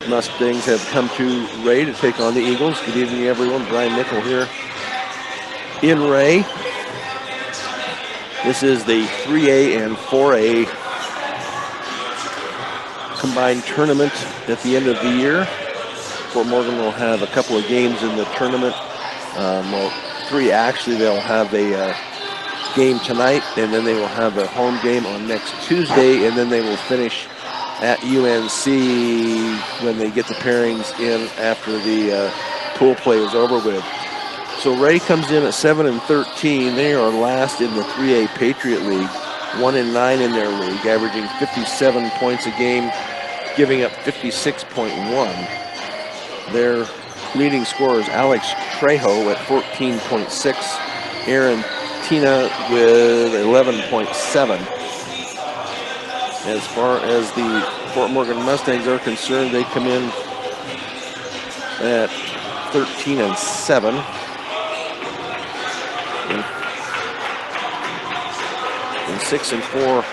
Mustangs have come to Wray to take on the Eagles. Good evening, everyone. Brian Nickel here in Wray. This is the 3A and 4A combined tournament at the end of the year. Fort Morgan will have a couple of games in the tournament. Well, 3 actually. They'll have a game tonight, and then they will have a home game on next Tuesday, and then they will finish at UNC when they get the pairings in after the pool play is over with. So Wray comes in at 7-13. They are last in the 3A Patriot League, 1-9 in their league, averaging 57 points a game, giving up 56.1. Their leading scorer is Alex Trejo at 14.6. Aaron Tina with 11.7. As far as the Fort Morgan Mustangs are concerned, they come in at 13-7. And 6-4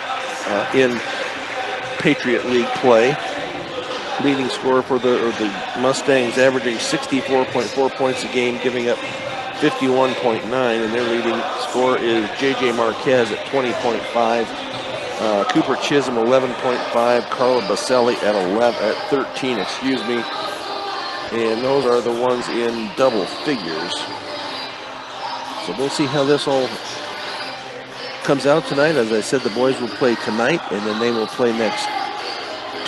in Patriot League play. Leading scorer for the Mustangs averaging 64.4 points a game, giving up 51.9, and their leading scorer is J.J. Marquez at 20.5. Cooper Chisholm 11.5, Carla Baselli at 13, and those are the ones in double figures. So we'll see how this all comes out tonight. As I said, the boys will play tonight, and then they will play next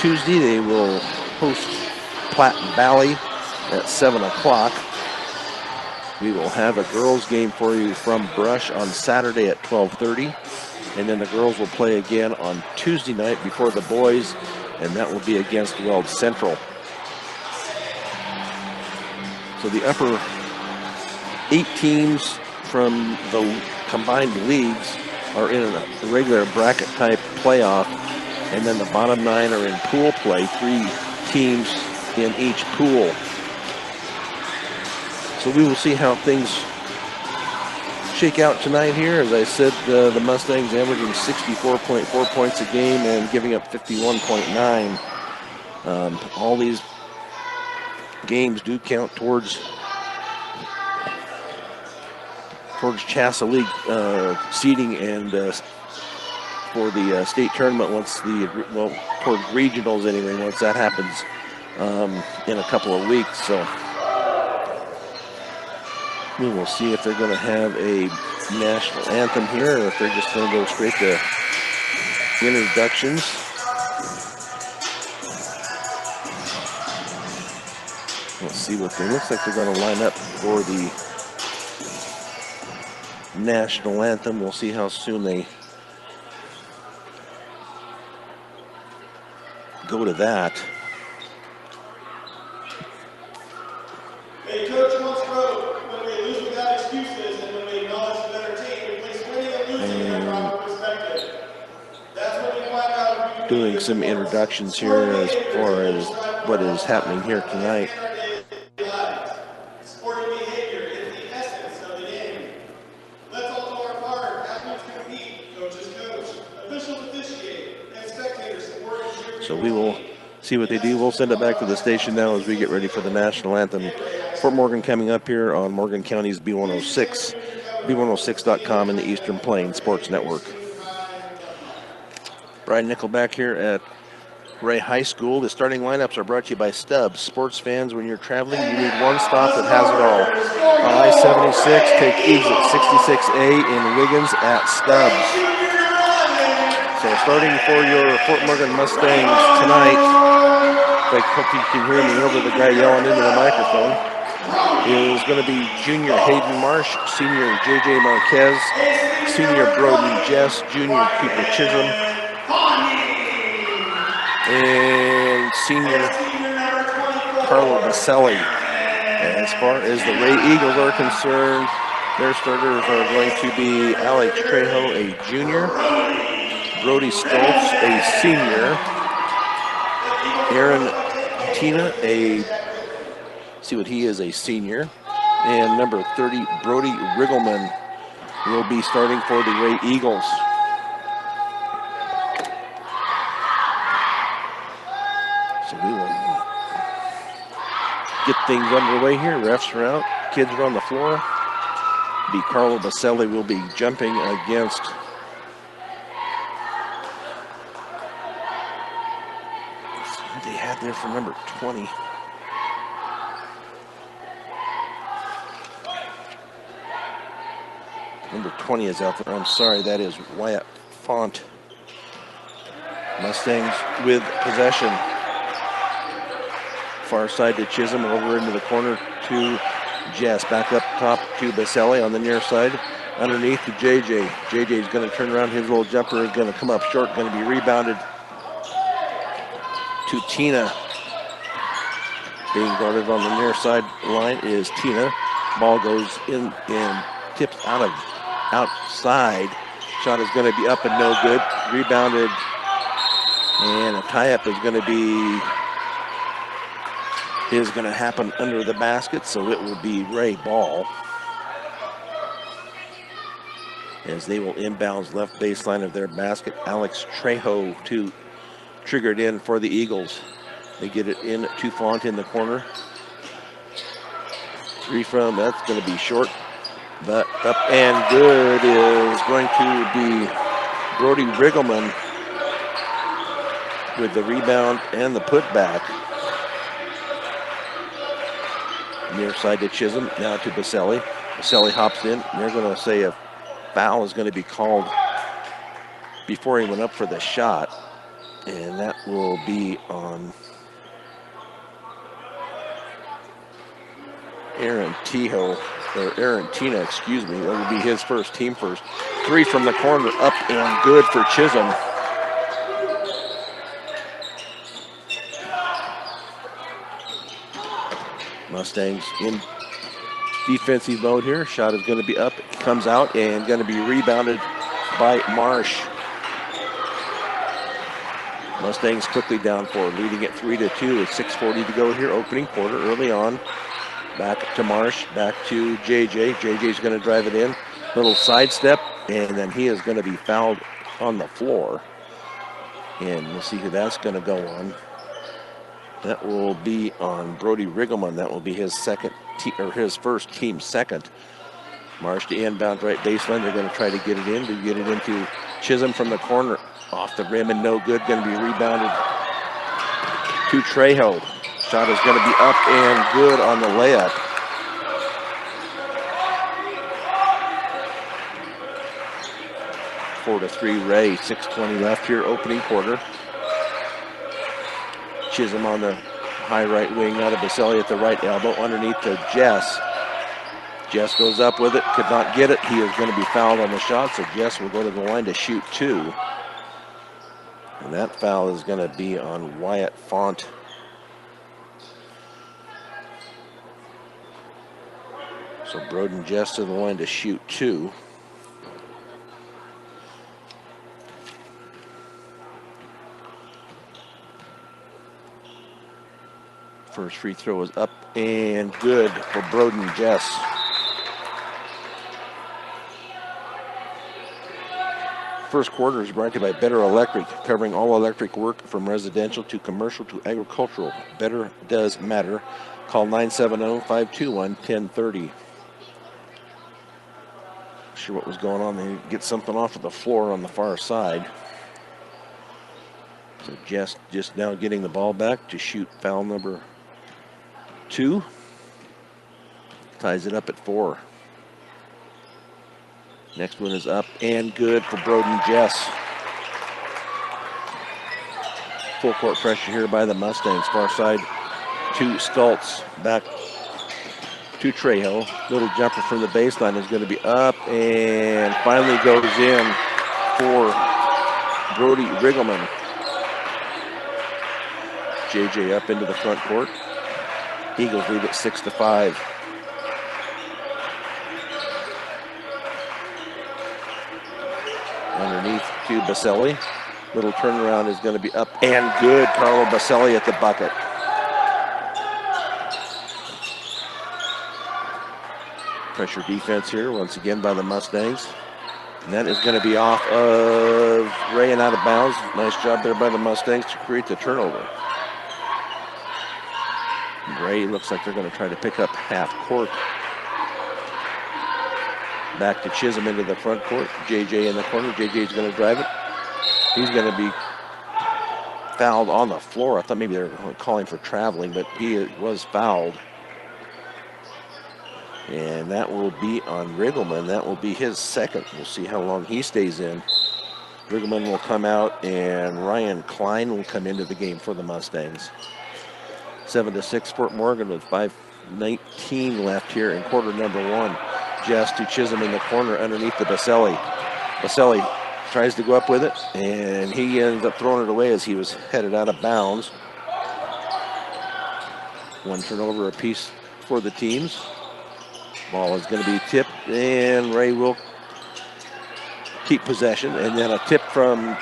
Tuesday. They will host Platte Valley at 7 o'clock. We will have a girls game for you from Brush on Saturday at 12:30. And then the girls will play again on Tuesday night before the boys, and that will be against Weld Central. So the upper 8 teams from the combined leagues are in a regular bracket type playoff, and then the bottom 9 are in pool play, 3 teams in each pool. So we will see how things shake out tonight here. As I said, the Mustangs averaging 64.4 points a game and giving up 51.9. All these games do count towards Chassa League seeding and for the state tournament toward regionals anyway, once that happens in a couple of weeks. So we will see if they're going to have a national anthem here, or if they're just going to go straight to introductions. Let's see what they looks like. They're going to line up for the national anthem. We'll see how soon they go to that. Hey, Coach once wrote, when we lose without excuses and when we acknowledge the better team, we place winning and losing in their proper perspective. That's when we find out. Doing some introductions here as far as what is happening here tonight. Sporting behavior is the essence of the game. Let's all do our part. Athletes compete, coaches coach, officials officiate, and spectators support and cheer. So we will see what they do. We'll send it back to the station now as we get ready for the national anthem. Fort Morgan coming up here on Morgan County's B106, B106.com in the Eastern Plains Sports Network. Brian Nickel back here at Wray High School. The starting lineups are brought to you by Stubbs. Sports fans, when you're traveling, you need one stop that has it all. On I-76, take exit 66A in Wiggins at Stubbs. So starting for your Fort Morgan Mustangs tonight, I hope you can hear me over the guy yelling into the microphone, is going to be junior Hayden Marsh, senior J.J. Marquez, senior Broden Jess, junior Cooper Chisholm, and senior Carla Baselli. As far as the Wray Eagles are concerned, their starters are going to be Alex Trejo, a junior, Brody Stoltz, a senior, Aaron Tina, a senior, and number 30, Brody Riggleman, will be starting for the Wray Eagles. So we will get things underway here. Refs are out. Kids are on the floor. Carlo Baselli will be jumping against who they had there for number 20. Number 20 is out there. I'm sorry, that is Wyatt Font. Mustangs with possession. Far side to Chisholm, over into the corner to Jess. Back up top to Baselli on the near side. Underneath to JJ. JJ is going to turn around. His little jumper is going to come up short. Going to be rebounded to Tina. Being guarded on the near side line is Tina. Ball goes in and tips outside. Shot is going to be up and no good. Rebounded. And a tie-up is going to happen under the basket, so it will be Wray ball. As they will inbounds left baseline of their basket. Alex Trejo triggered in for the Eagles. They get it in to Font in the corner. Three from, that's going to be short. But up and good is going to be Brody Riggleman with the rebound and the putback. Near side to Chisholm, now to Baselli. Baselli hops in. They're going to say a foul is going to be called before he went up for the shot. And that will be on Aaron Tina, excuse me. That will be his first, team first. Three from the corner, up and good for Chisholm. Mustangs in defensive mode here. Shot is going to be up, comes out, and going to be rebounded by Marsh. Mustangs quickly down 4, leading it 3-2 with 6:40 to go here. Opening quarter early on. Back to Marsh, back to JJ. JJ's going to drive it in. Little sidestep, and then he is going to be fouled on the floor. And we'll see who that's going to go on. That will be on Brody Riggleman. That will be his first team second. Marsh to inbound right baseline. They're going to try to get it into Chisholm from the corner. Off the rim and no good. Going to be rebounded to Trejo. Shot is going to be up and good on the layup. Four to 3 Wray. 6:20 left here. Opening quarter. Chisholm on the high right wing, out of Baselli at the right elbow, underneath to Jess. Jess goes up with it, could not get it. He is going to be fouled on the shot, so Jess will go to the line to shoot 2. And that foul is going to be on Wyatt Font. So Broden Jess to the line to shoot 2. First free throw is up and good for Broden Jess. First quarter is brought to you by Better Electric, covering all electric work from residential to commercial to agricultural. Better does matter. Call 970-521-1030. Sure what was going on. They get something off of the floor on the far side. So Jess just now getting the ball back to shoot foul number 2. Ties it up at 4. Next one is up and good for Broden Jess. Full court pressure here by the Mustangs. Far side to Stultz. Back to Trejo. Little jumper from the baseline is going to be up and finally goes in for Brody Riggleman. JJ up into the front court. Eagles lead it 6-5. Underneath to Baselli. Little turnaround is going to be up and good. Carlo Baselli at the bucket. Pressure defense here once again by the Mustangs. And that is going to be off of Wray and out of bounds. Nice job there by the Mustangs to create the turnover. Wray looks like they're going to try to pick up half court. Back to Chisholm into the front court. JJ in the corner. JJ's going to drive it. He's going to be fouled on the floor. I thought maybe they were calling for traveling, but he was fouled. And that will be on Riggleman. That will be his second. We'll see how long he stays in. Riggleman will come out, and Ryan Klein will come into the game for the Mustangs. 7-6 Fort Morgan with 5:19 left here in quarter number one. Jess to Chisholm in the corner underneath the Baselli. Baselli tries to go up with it, and he ends up throwing it away as he was headed out of bounds. One turnover apiece for the teams. Ball is going to be tipped, and Wray will keep possession. And then a tip from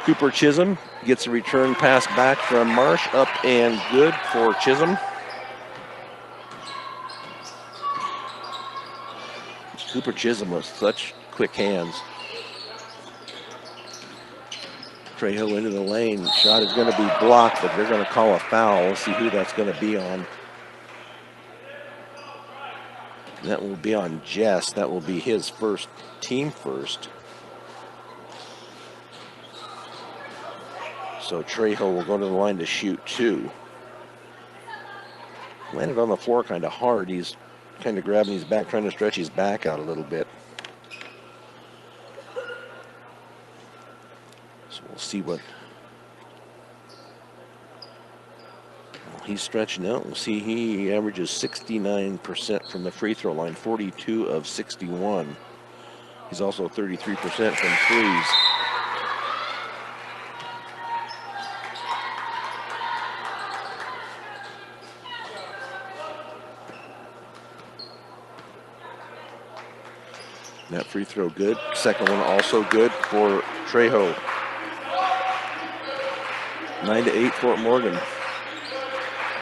Cooper Chisholm. Gets a return pass back from Marsh. Up and good for Chisholm. Cooper Chisholm with such quick hands. Trejo into the lane. Shot is going to be blocked, but they're going to call a foul. We'll see who that's going to be on. That will be on Jess. That will be his first, team first. So Trejo will go to the line to shoot two. Landed on the floor kind of hard. He's kind of grabbing his back, trying to stretch his back out a little bit. So we'll see what. Well, he's stretching out. We'll see he averages 69% from the free throw line, 42 of 61. He's also 33% from threes. That free throw good. Second one also good for Trejo. 9-8 Fort Morgan.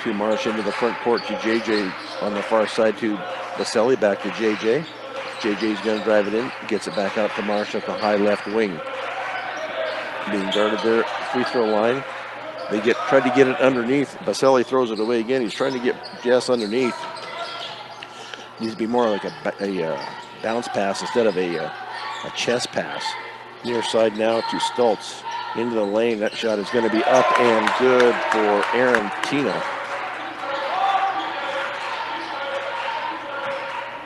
To Marsh into the front court to JJ on the far side to Baselli. Back to JJ. JJ's going to drive it in. Gets it back out to Marsh at the high left wing. Being guarded there. Free throw line. They tried to get it underneath. Baselli throws it away again. He's trying to get Jess underneath. Needs to be more like a bounce pass instead of a chest pass. Near side now to Stoltz. Into the lane. That shot is going to be up and good for Aaron Tina.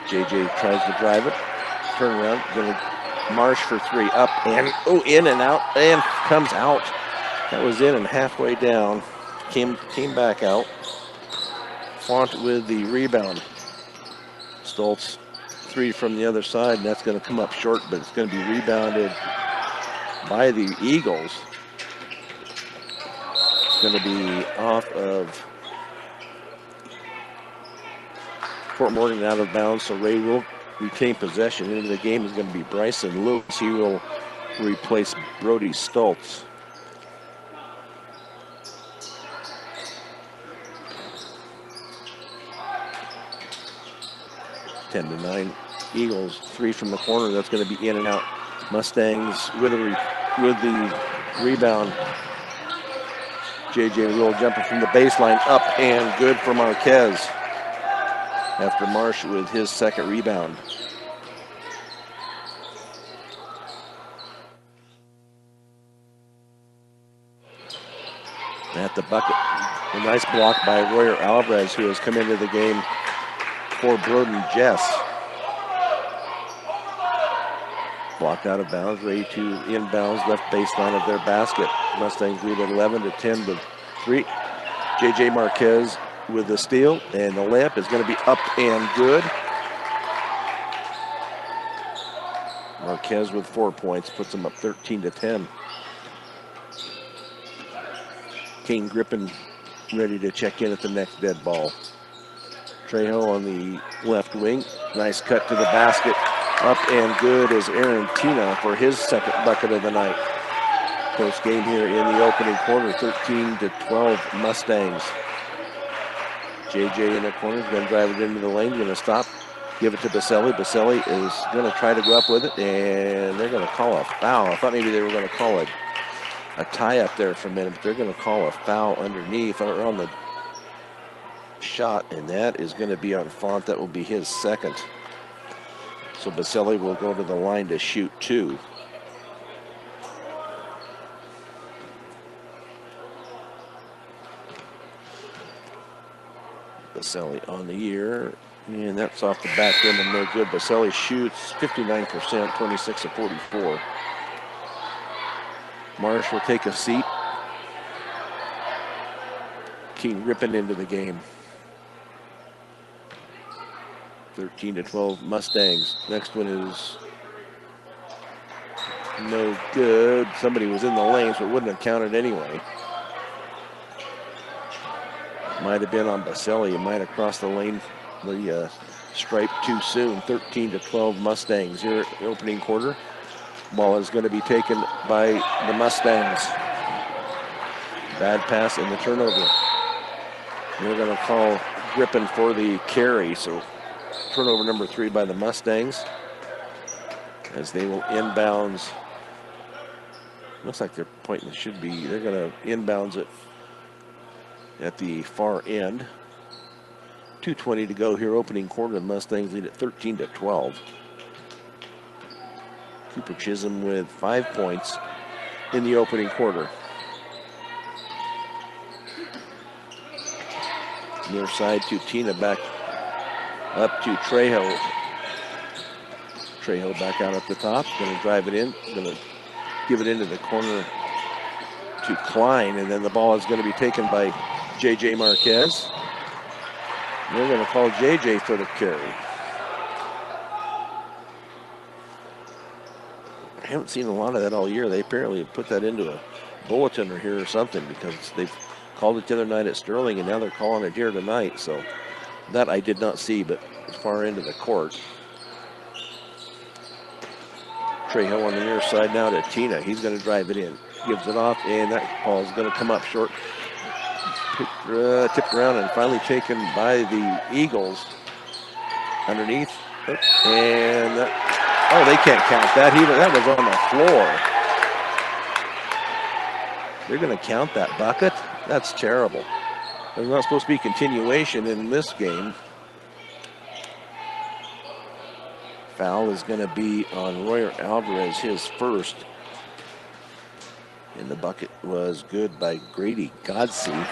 JJ tries to drive it. Turn around. Going to Marsh for three. Up and in and out. And comes out. That was in and halfway down. Came back out. Font with the rebound. Stoltz. Three from the other side, and that's going to come up short, but it's going to be rebounded by the Eagles. It's going to be off of Fort Morgan, out of bounds, so Wray will retain possession. Into the game is going to be Bryson Lewis. He will replace Brody Stoltz. Ten to 9. Eagles, three from the corner. That's going to be in and out. Mustangs with the rebound. JJ Rule jumping from the baseline, up and good for Marquez. After Marsh with his second rebound. At the bucket, a nice block by Royer Alvarez, who has come into the game for Broden Jess. Blocked out of bounds. Wray to inbounds, left baseline of their basket. Mustangs lead at 11 to 10 to 3. JJ Marquez with the steal, and the layup is going to be up and good. Marquez with 4 points puts them up 13 to 10. Kane Griffin ready to check in at the next dead ball. Trejo on the left wing. Nice cut to the basket. Up and good is Aaron Tina for his second bucket of the night. Close game here in the opening quarter, 13 to 12 Mustangs. JJ in the corner is going to drive it into the lane, going to stop, give it to Baselli. Baselli is going to try to go up with it, and they're going to call a foul. I thought maybe they were going to call a tie up there for a minute, but they're going to call a foul underneath or on the shot, and that is going to be on Font. That will be his second. So Baselli will go to the line to shoot 2. Baselli on the year, and that's off the back rim and no good. Baselli shoots 59%, 26 of 44. Marsh will take a seat. King ripping into the game. 13-12 Mustangs. Next one is no good. Somebody was in the lane, so it wouldn't have counted anyway. Might have been on Baselli. It might have crossed the lane, the stripe too soon. 13-12 Mustangs here at the opening quarter. Ball is going to be taken by the Mustangs. Bad pass and the turnover. They're going to call Grippin for the carry, so turnover number 3 by the Mustangs as they will inbounds. Looks like they're pointing, should be, they're going to inbounds it at the far end. 2:20 to go here, opening quarter. The Mustangs lead at 13-12. Cooper Chisholm with 5 points in the opening quarter. Near side to Tina, back up to Trejo. Trejo back out at the top, going to drive it in, going to give it into the corner to Klein, and then the ball is going to be taken by J.J. Marquez. They're going to call J.J. for the carry. I haven't seen a lot of that all year. They apparently have put that into a bulletin or here or something, because they've called it the other night at Sterling, and now they're calling it here tonight. So that I did not see, but it's far into the court. Trejo on the near side now to Tina. He's going to drive it in. Gives it off, and that ball is going to come up short. Tipped around and finally taken by the Eagles. Underneath. And oh, they can't count that. That was on the floor. They're going to count that bucket? That's terrible. There's not supposed to be continuation in this game. Foul is going to be on Royer Alvarez, his first. And the bucket was good by Grady Godsey.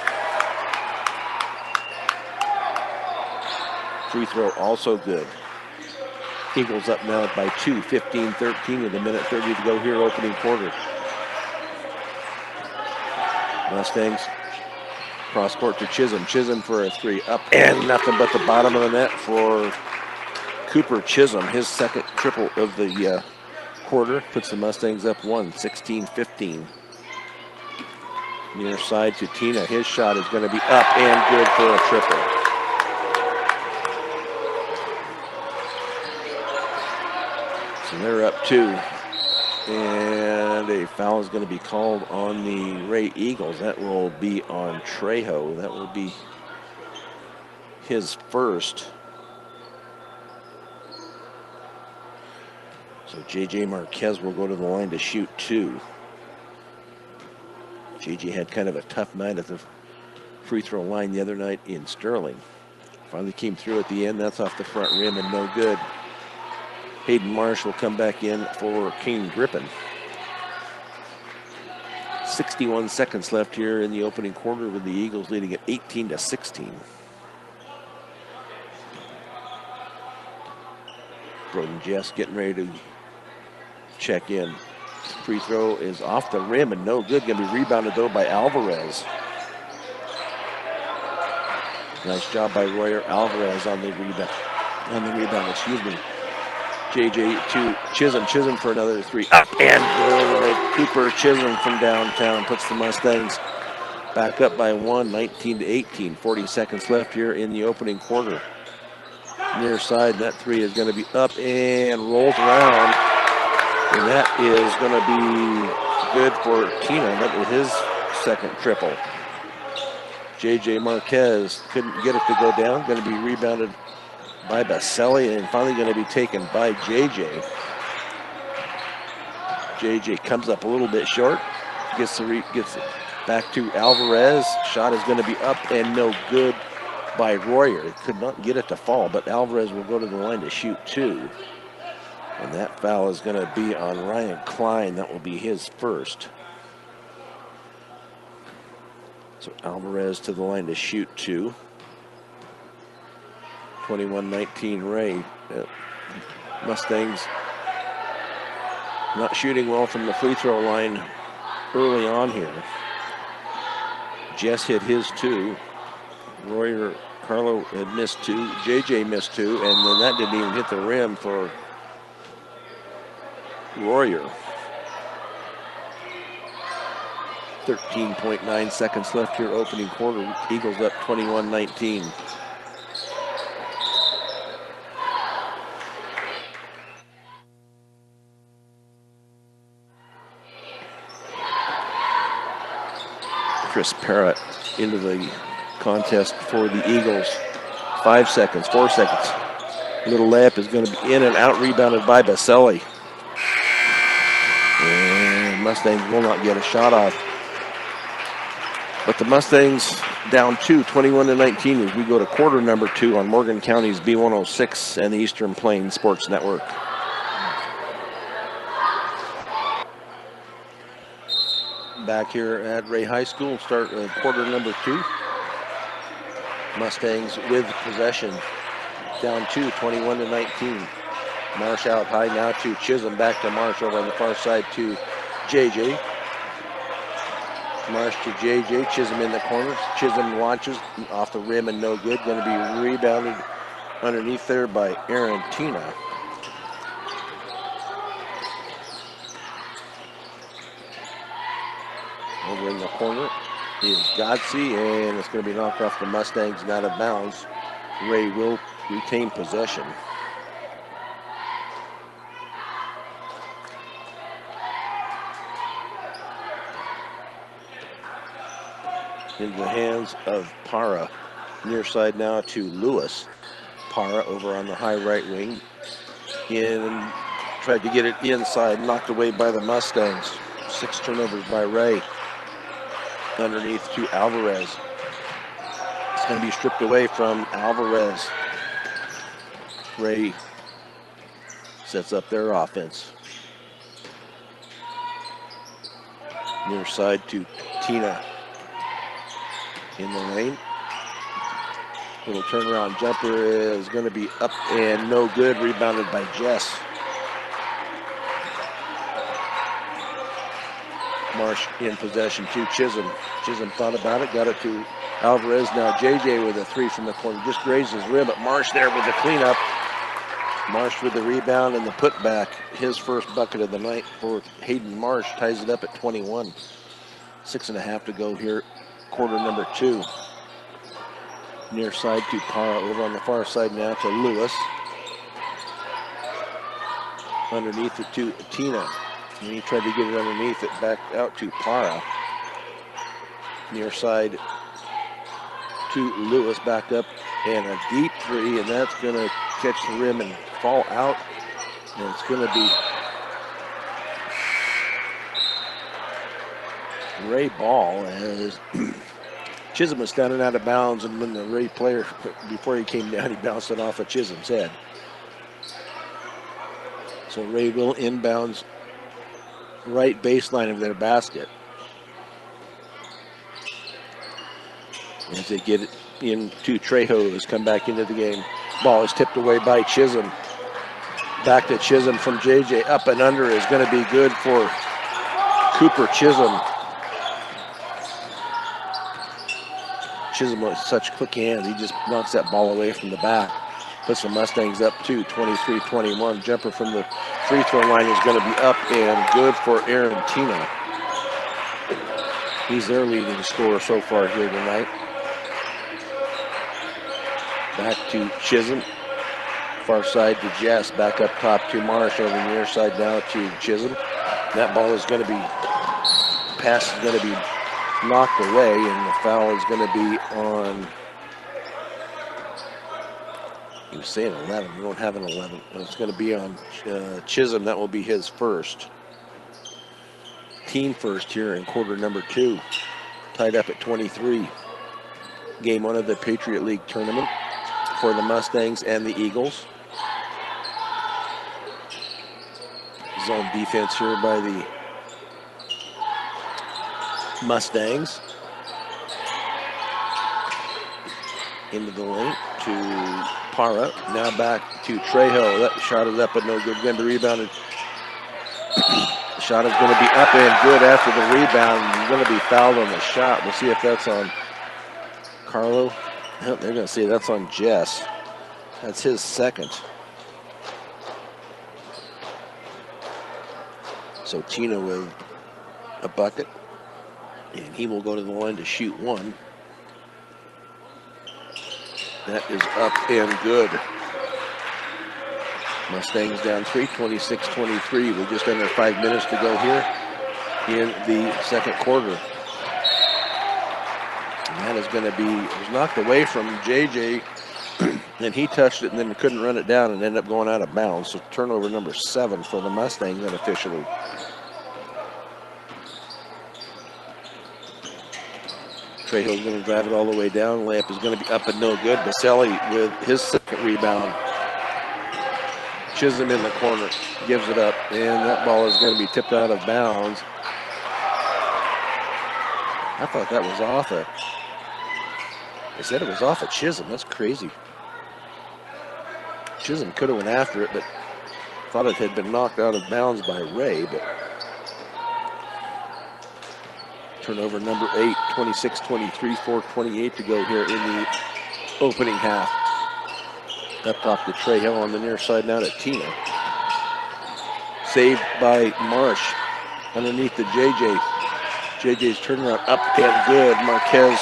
Free throw also good. Eagles up now by 2, 15-13 with a minute 30 to go here, opening quarter. Mustangs cross court to Chisholm. Chisholm for a 3, up and nothing but the bottom of the net for Cooper Chisholm. His second triple of the quarter puts the Mustangs up 1, 16-15. Near side to Tina. His shot is going to be up and good for a triple. So they're up 2. And a foul is going to be called on the Wray Eagles. That will be on Trejo. That will be his first. So J.J. Marquez will go to the line to shoot 2. J.J. had kind of a tough night at the free throw line the other night in Sterling. Finally came through at the end. That's off the front rim and no good. Hayden Marsh will come back in for King Grippin. 61 seconds left here in the opening quarter with the Eagles leading at 18-16. Broden Jess getting ready to check in. Free throw is off the rim and no good. Going to be rebounded though by Alvarez. Nice job by Royer Alvarez on the rebound. Excuse me. JJ to Chisholm. Chisholm for another 3. Up and good. Cooper Chisholm from downtown puts the Mustangs back up by 1, 19-18. 40 seconds left here in the opening quarter. Near side, that 3 is going to be up and rolls around. And that is going to be good for Tina. That was his second triple. J.J. Marquez couldn't get it to go down. Going to be rebounded by Baselli and finally going to be taken by J.J. J.J. comes up a little bit short. Gets it back to Alvarez. Shot is going to be up and no good by Royer. Could not get it to fall, but Alvarez will go to the line to shoot 2. And that foul is going to be on Ryan Klein. That will be his first. So Alvarez to the line to shoot 2. 21-19 Wray. Mustangs not shooting well from the free throw line early on here. Jess hit his 2. Royer Carlo had missed 2. JJ missed 2, and then that didn't even hit the rim for Royer. 13.9 seconds left here, opening quarter. Eagles up 21-19. Chris Parrott into the contest for the Eagles. 5 seconds, 4 seconds. Little layup is going to be in and out, rebounded by Baselli. And Mustangs will not get a shot off. But the Mustangs down 2, 21-19 as we go to quarter number 2 on Morgan County's B106 and the Eastern Plains Sports Network. Back here at Wray High School, start quarter number 2. Mustangs with possession. Down 2, 21-19. Marsh out high now to Chisholm. Back to Marsh over on the far side to JJ. Marsh to JJ. Chisholm in the corner. Chisholm launches off the rim and no good. Going to be rebounded underneath there by Aaron Tina. Over in the corner is Godsey, and it's going to be knocked off the Mustangs and out of bounds. Wray will retain possession. Into the hands of Para. Near side now to Lewis. Para over on the high right wing. In, tried to get it inside, knocked away by the Mustangs. 6 turnovers by Wray. Underneath to Alvarez. It's going to be stripped away from Alvarez. Wray sets up their offense. Near side to Tina. In the lane. Little turnaround jumper is going to be up and no good. Rebounded by Jess. Marsh in possession to Chisholm. Chisholm thought about it, got it to Alvarez. Now JJ with a 3 from the corner. Just grazed his rim, but Marsh there with the cleanup. Marsh with the rebound and the putback. His first bucket of the night for Hayden Marsh. Ties it up at 21. 6.5 to go here, quarter number 2. Near side to Para. Over on the far side now to Lewis. Underneath it to Tina. And he tried to get it underneath it, back out to Para. Near side to Lewis, back up, and a deep 3, and that's going to catch the rim and fall out. And it's going to be Wray ball as Chisholm was down and out of bounds, and when the Wray player, before he came down, he bounced it off of Chisholm's head. So Wray will inbounds right baseline of their basket. As they get it into Trejo, who's come back into the game. Ball is tipped away by Chisholm. Back to Chisholm from JJ. Up and under is going to be good for Cooper Chisholm. Chisholm with such quick hands. He just knocks that ball away from the back. Puts the Mustangs up to 23-21. Jumper from the free throw line is going to be up and good for Aaron Tina. He's their leading scorer so far here tonight. Back to Chisholm. Far side to Jess. Back up top to Marsh. Over the near side now to Chisholm. That ball is going to be, pass is going to be knocked away, and the foul is going to be on, he was saying 11. We don't have an 11. It's going to be on Chisholm. That will be his first. Team first here in quarter number 2. Tied up at 23. Game 1 of the Patriot League tournament for the Mustangs and the Eagles. Zone defense here by the Mustangs. Into the lane to Para. Now back to Trejo. That shot is up but no good. Going to be rebounded. The shot is going to be up and good after the rebound. He's going to be fouled on the shot. We'll see if that's on Carlo. They're going to say that's on Jess. That's his second. So Tina with a bucket. And he will go to the line to shoot one. That is up and good. Mustangs down 3, 26-23 with just under 5 minutes to go here in the second quarter. And that is going to be, it was knocked away from JJ, and he touched it and then couldn't run it down and ended up going out of bounds. So turnover number 7 for the Mustangs unofficially. Trejo's going to drive it all the way down. Layup is going to be up and no good. Baselli with his second rebound. Chisholm in the corner, gives it up, and that ball is going to be tipped out of bounds. I thought that was off it. They said it was off at Chisholm. That's crazy. Chisholm could have went after it, but thought it had been knocked out of bounds by Wray. But turnover number 8, 26-23, 4:28 to go here in the opening half. Up top to Trejo on the near side now to Tina. Saved by Marsh underneath the JJ. JJ's turnaround up and good. Marquez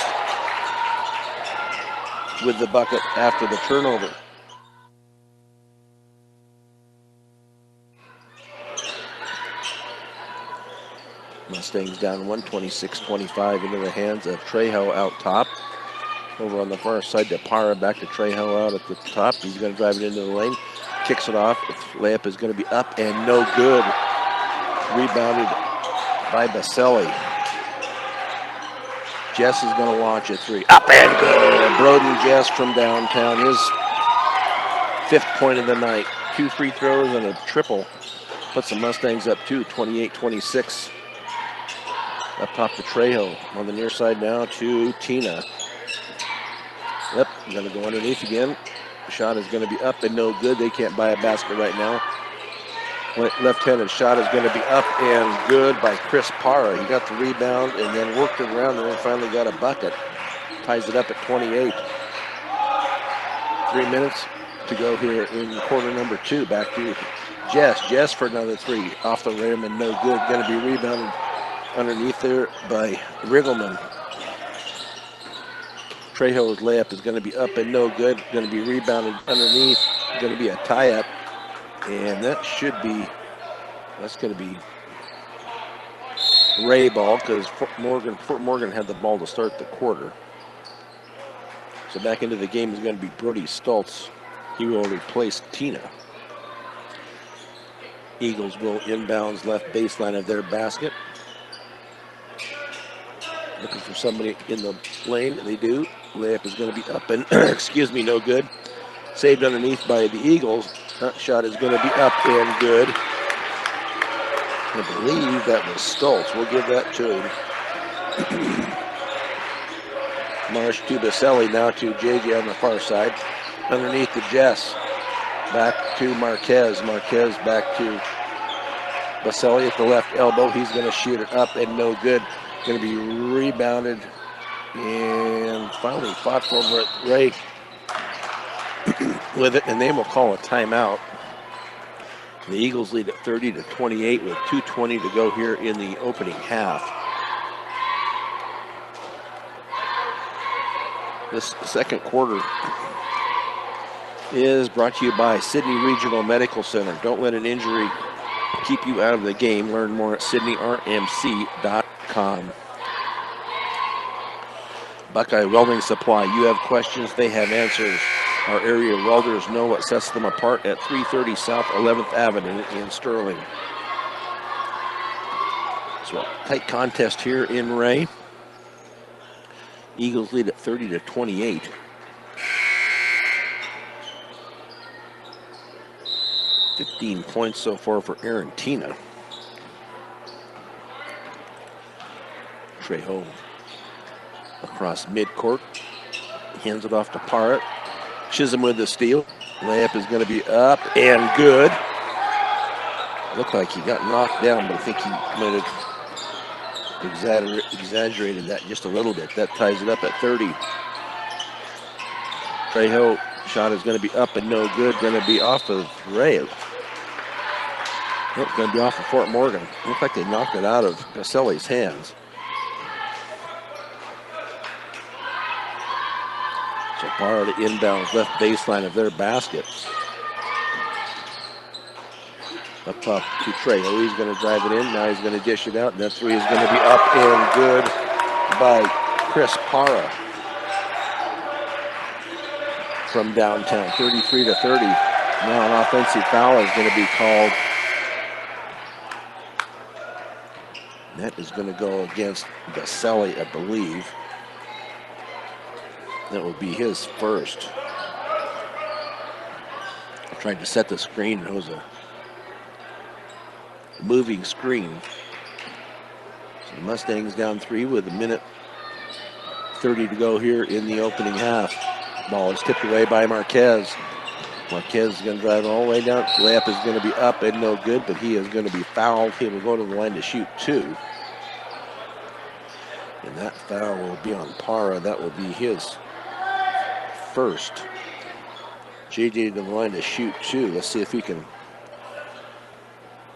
with the bucket after the turnover. Mustangs down 1, 26-25 into the hands of Trejo out top. Over on the far side to Para, back to Trejo out at the top. He's going to drive it into the lane. Kicks it off. Layup is going to be up and no good. Rebounded by Baselli. Jess is going to launch a 3. Up and good. Broden Jess from downtown. His 5th point of the night. 2 free throws and a triple. Puts the Mustangs up 2, 28-26. Up top to Trejo. On the near side now to Tina. Yep, going to go underneath again. The shot is going to be up and no good. They can't buy a basket right now. Left-handed shot is going to be up and good by Chris Para. He got the rebound and then worked it around and then finally got a bucket. Ties it up at 28. 3 minutes to go here in quarter number 2. Back to Jess. Jess for another 3. Off the rim and no good. Going to be rebounded underneath there by Riggleman. Trejo's layup is going to be up and no good. Going to be rebounded underneath. Going to be a tie-up. And that should be, that's going to be Wray ball because Fort Morgan had the ball to start the quarter. So back into the game is going to be Brody Stultz. He will replace Tina. Eagles will inbounds left baseline of their basket. Looking for somebody in the lane, and they do. Layup is going to be up and, excuse me, no good. Saved underneath by the Eagles. That shot is going to be up and good. I believe that was Stultz. We'll give that to him. Marsh to Baselli, now to JJ on the far side. Underneath to Jess. Back to Marquez. Marquez back to Baselli at the left elbow. He's going to shoot it up and no good. Going to be rebounded and finally fought for Wray with it, and they will call a timeout. The Eagles lead at 30-28 with 2:20 to go here in the opening half. This second quarter is brought to you by Sydney Regional Medical Center. Don't let an injury keep you out of the game. Learn more at sydneyrmc.com. Buckeye Welding Supply. You have questions, they have answers. Our area welders know what sets them apart at 330 South 11th Avenue in Sterling. So a tight contest here in Wray. Eagles lead at 30-28. $15 points so far for Tina. Trejo across midcourt. Hands it off to Parrott. Chisholm with the steal. Layup is going to be up and good. Looked like he got knocked down, but I think he might have exaggerated that just a little bit. That ties it up at 30. Trejo shot is going to be up and no good. Going to be off of Wray. Nope, going to be off of Fort Morgan. Looked like they knocked it out of Gaselli's hands. So Parra the inbounds left baseline of their basket. Up top to Trejo. He's going to drive it in. Now he's going to dish it out. And that three is going to be up and good by Chris Parra from downtown. 33-30. Now an offensive foul is going to be called. That is going to go against Gaselli, I believe. That will be his first. I tried to set the screen. It was a moving screen. So the Mustangs down 3 with 1:30 to go here in the opening half. Ball is tipped away by Marquez. Marquez is going to drive all the way down. Layup is going to be up and no good, but he is going to be fouled. He will go to the line to shoot 2. And that foul will be on Parra. That will be his first. JJ to the line to shoot 2. Let's see if he can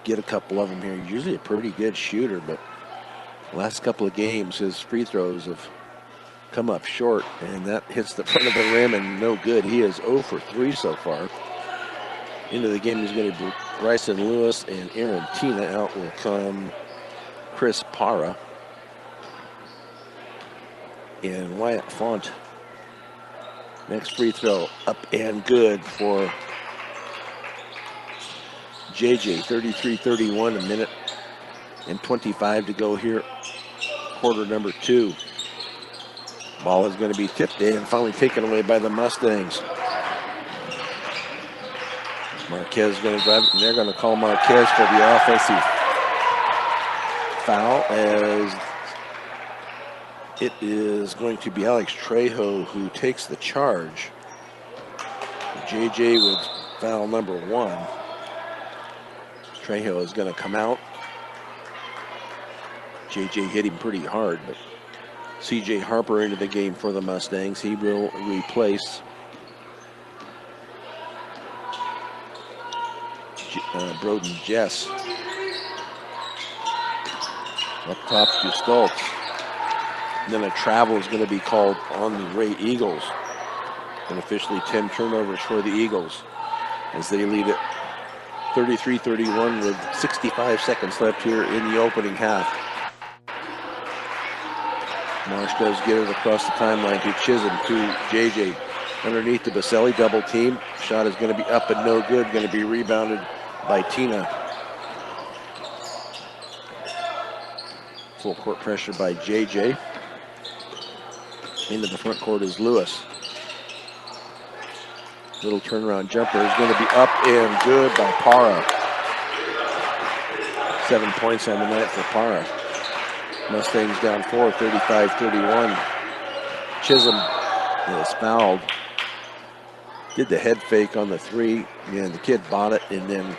get a couple of them here. He's usually a pretty good shooter, but the last couple of games, his free throws have come up short, and that hits the front of the rim and no good. He is 0 for 3 so far. Into the game is going to be Bryson Lewis and Tina. Out will come Chris Parra and Wyatt Font. Next free throw up and good for JJ. 33-31, 1:25 to go here. Quarter number 2. Ball is going to be tipped in and finally taken away by the Mustangs. Marquez is going to drive it, and they're going to call Marquez for the offensive foul, as it is going to be Alex Trejo who takes the charge. JJ with foul number 1. Trejo is going to come out. JJ hit him pretty hard, but CJ Harper into the game for the Mustangs. He will replace Broden Jess. Up top to Stoltz. And then a travel is going to be called on the Wray Eagles. And officially 10 turnovers for the Eagles as they lead it 33-31 with 65 seconds left here in the opening half. Marsh does get it across the timeline to Chisholm, to JJ. Underneath the Baselli double team. Shot is going to be up and no good. Going to be rebounded by Tina. Full court pressure by JJ. Into the front court is Lewis. Little turnaround jumper is going to be up and good by Parra. 7 points on the night for Parra. Mustangs down 4, 35-31. Chisholm is fouled. Did the head fake on the 3, and the kid bought it, and then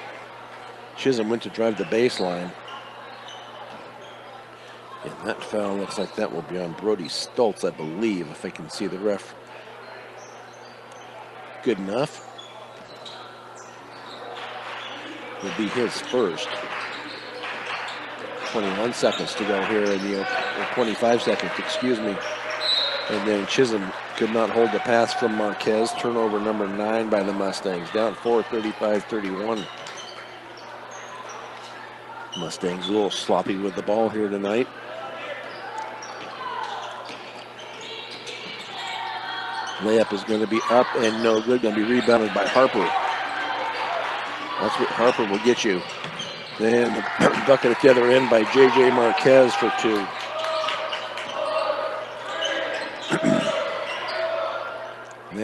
Chisholm went to drive the baseline. And that foul looks like that will be on Brody Stoltz, I believe, if I can see the ref. Good enough. Will be his first. 21 seconds to go here in the 25 seconds, excuse me. And then Chisholm could not hold the pass from Marquez. Turnover number 9 by the Mustangs. Down 4, 35-31. Mustangs a little sloppy with the ball here tonight. Layup is going to be up and no good. Going to be rebounded by Harper. That's what Harper will get you. Then the bucket at the other end by J.J. Marquez for 2.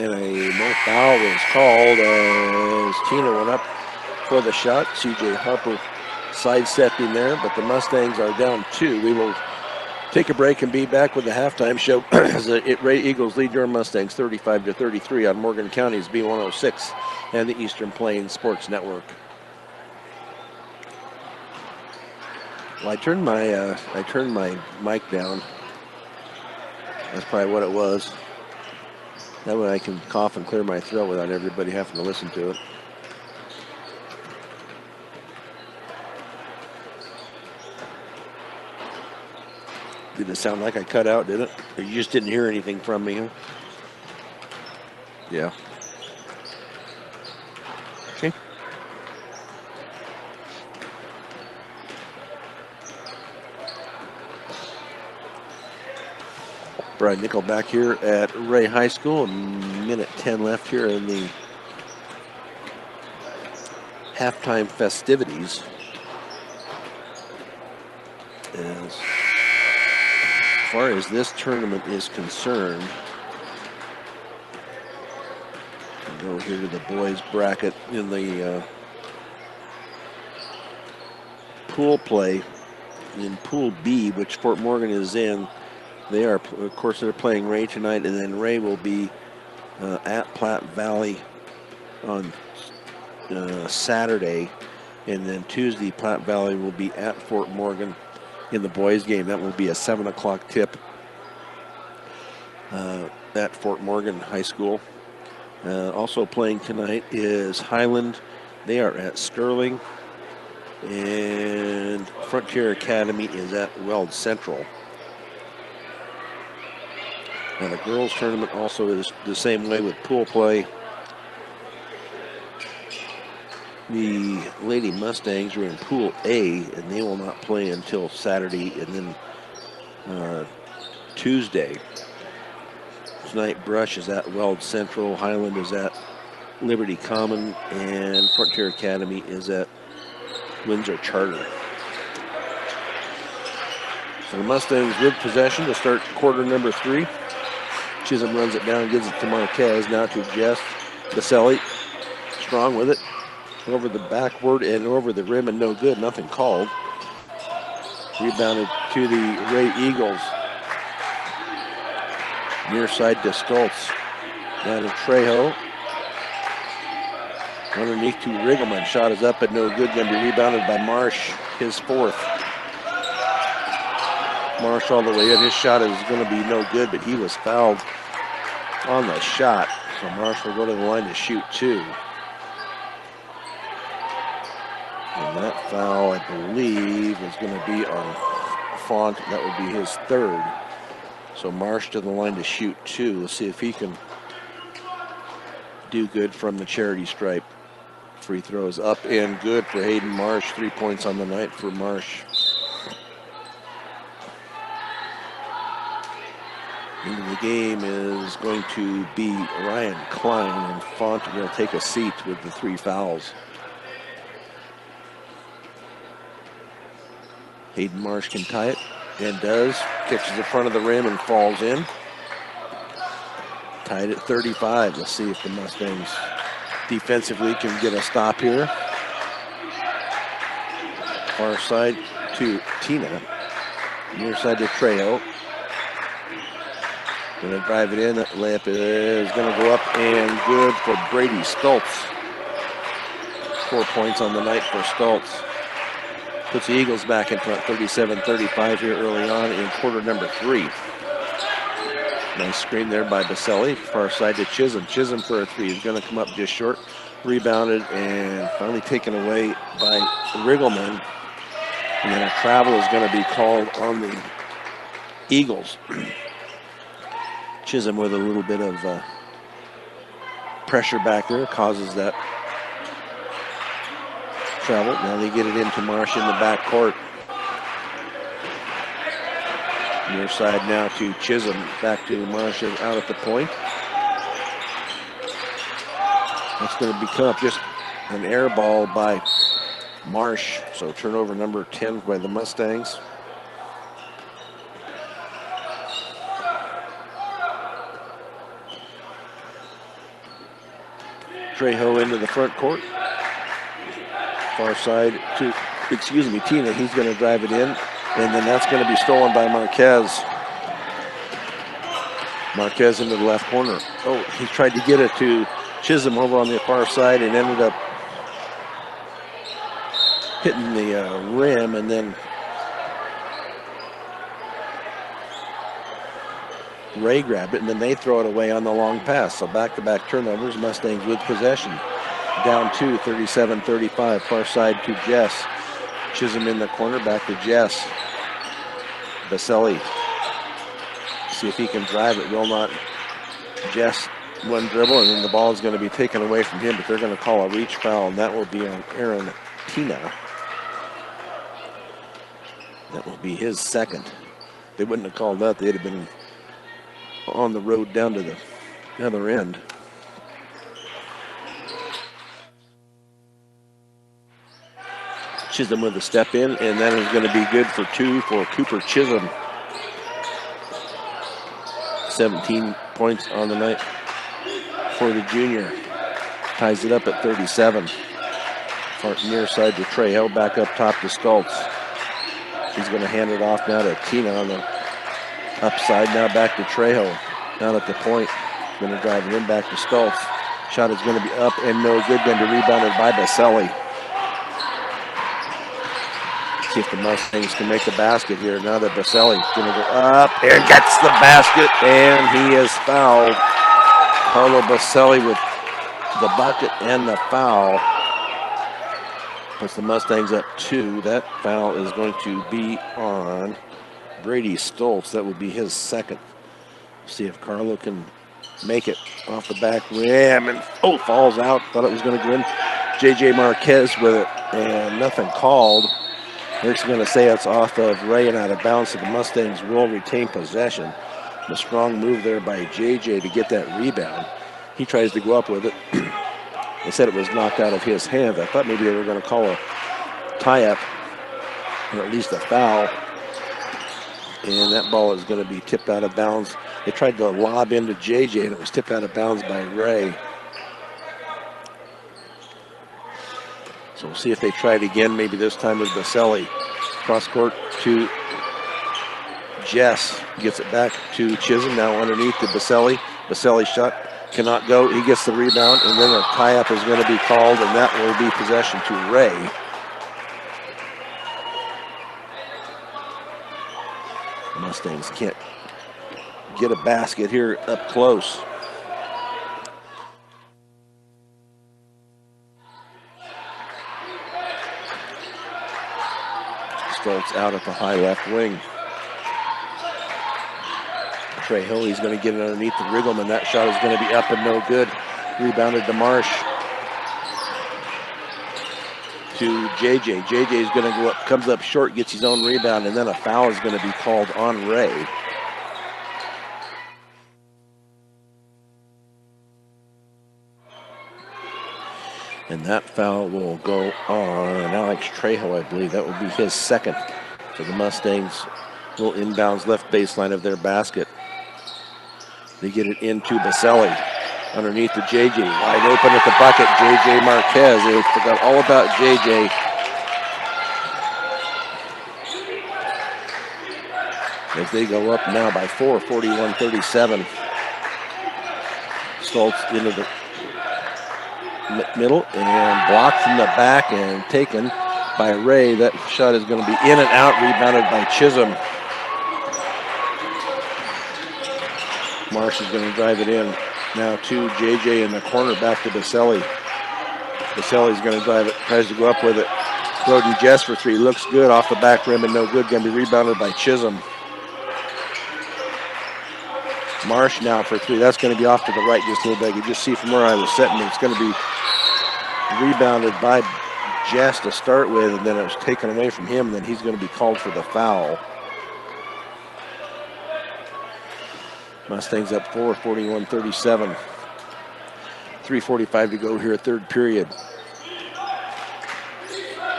And a no foul was called as Tina went up for the shot. C.J. Harper sidestepping there, but the Mustangs are down 2. We will take a break and be back with the halftime show as the Wray Eagles lead your Mustangs 35-33 on Morgan County's B106 and the Eastern Plains Sports Network. Well, I turned my mic down. That's probably what it was. That way I can cough and clear my throat without everybody having to listen to it. Did it sound like I cut out, did it? Or you just didn't hear anything from me, huh? Yeah. Okay. Brian Nickel back here at Wray High School. A minute 10 left here in the halftime festivities. As far as this tournament is concerned, we'll go here to the boys bracket in the pool play. In Pool B, which Fort Morgan is in, they are, of course, they're playing Wray tonight, and then Wray will be at Platte Valley on Saturday, and then Tuesday, Platte Valley will be at Fort Morgan in the boys' game. That will be a 7 o'clock tip at Fort Morgan High School. Also playing tonight is Highland. They are at Sterling, and Frontier Academy is at Weld Central. Now the girls' tournament also is the same way with pool play. The Lady Mustangs are in Pool A, and they will not play until Saturday and then Tuesday. Tonight, Brush is at Weld Central, Highland is at Liberty Common, and Frontier Academy is at Windsor Charter. So the Mustangs with possession to start quarter number 3. Chisholm runs it down, gives it to Marquez, now to Jess Baselli. Strong with it. Over the backboard and over the rim and no good, nothing called. Rebounded to the Wray Eagles. Near side to Stoltz. Now to Trejo. Underneath to Riggleman. Shot is up but no good. Going to be rebounded by Marsh, his 4th. Marsh all the way in. His shot is going to be no good, but he was fouled on the shot. So Marsh will go to the line to shoot 2. And that foul, I believe, is going to be on Font. That would be his 3rd. So Marsh to the line to shoot 2. Let's see if he can do good from the charity stripe. Free throws up and good for Hayden Marsh. 3 points on the night for Marsh. Into the game is going to be Ryan Klein, and Font will take a seat with the 3 fouls. Hayden Marsh can tie it, and does. Catches the front of the rim and falls in. Tied at 35. Let's see if the Mustangs defensively can get a stop here. Far side to Tina. Near side to Trejo. Gonna drive it in. That layup is gonna go up and good for Brady Stoltz. 4 points on the night for Stoltz. Puts the Eagles back in front, 37-35 here early on in quarter number 3. Nice screen there by Baselli. Far side to Chisholm. Chisholm for a 3 is going to come up just short. Rebounded and finally taken away by Riggleman. And then a travel is going to be called on the Eagles. Chisholm with a little bit of pressure back there causes that travel. Now they get it into Marsh in the back court. Near side now to Chisholm. Back to Marsh out at the point. That's going to become just an air ball by Marsh. So turnover number 10 by the Mustangs. Trejo into the front court. Far side to, Tina. He's going to drive it in, and then that's going to be stolen by Marquez. Marquez into the left corner. Oh, he tried to get it to Chisholm over on the far side and ended up hitting the rim, and then Wray grabbed it, and then they throw it away on the long pass. So back-to-back turnovers, Mustangs with possession. Down 2, 37-35, far side to Jess. Chisholm in the corner, back to Jess. Baselli. See if he can drive it, will not. Jess, one dribble, and then the ball is going to be taken away from him, but they're going to call a reach foul, and that will be on Aaron Tina. That will be his second. They wouldn't have called that. They'd have been on the road down to the other end. Chisholm with a step in, and that is going to be good for 2 for Cooper Chisholm. 17 points on the night for the junior. Ties it up at 37. Far near side to Trejo, back up top to Stoltz. He's going to hand it off now to Tina on the upside, now back to Trejo. Down at the point, going to drive it in back to Stoltz. Shot is going to be up and no good, going to be rebounded by Baselli. See if the Mustangs can make the basket here. Now that Baselli's going to go up and gets the basket, and he is fouled. Carlo Baselli with the bucket and the foul. Puts the Mustangs up 2. That foul is going to be on Brady Stoltz. That will be his second. See if Carlo can make it off the back rim, and falls out. Thought it was going to go in. J.J. Marquez with it, and nothing called. Rick's going to say it's off of Wray and out of bounds, so the Mustangs will retain possession. A strong move there by J.J. to get that rebound. He tries to go up with it. They said it was knocked out of his hands. I thought maybe they were going to call a tie-up, or at least a foul. And that ball is going to be tipped out of bounds. They tried to lob into J.J., and it was tipped out of bounds by Wray. So we'll see if they try it again, maybe this time with Baselli. Cross court to Jess. Gets it back to Chisholm, now underneath to Baselli. Baselli shot cannot go. He gets the rebound, and then a tie-up is going to be called, and that will be possession to Wray. The Mustangs can't get a basket here up close. Stoltz out at the high left wing. Trejo, he's going to get it underneath the Riggleman. That shot is going to be up and no good. Rebounded to Marsh. To JJ. JJ is going to go up, comes up short, gets his own rebound, and then a foul is going to be called on Wray. And that foul will go on Alex Trejo, I believe. That will be his second. So the Mustangs will inbounds left baseline of their basket. They get it into Baselli. Underneath to JJ. Wide open at the bucket. JJ Marquez. They forgot all about JJ. As they go up now by 4, 41-37. Stoltz into the middle and blocked from the back and taken by Wray. That shot is going to be in and out, rebounded by Chisholm. Marsh is going to drive it in. Now to JJ in the corner, back to Baselli. Baselli's going to drive it, tries to go up with it. Broden Jess for 3, looks good off the back rim and no good. Going to be rebounded by Chisholm. Marsh now for 3. That's going to be off to the right just a little bit. You just see from where I was sitting, it's going to be rebounded by Jess to start with, and then it was taken away from him, and then he's going to be called for the foul. Mustangs up 4, 41-37. 3:45 to go here, third period.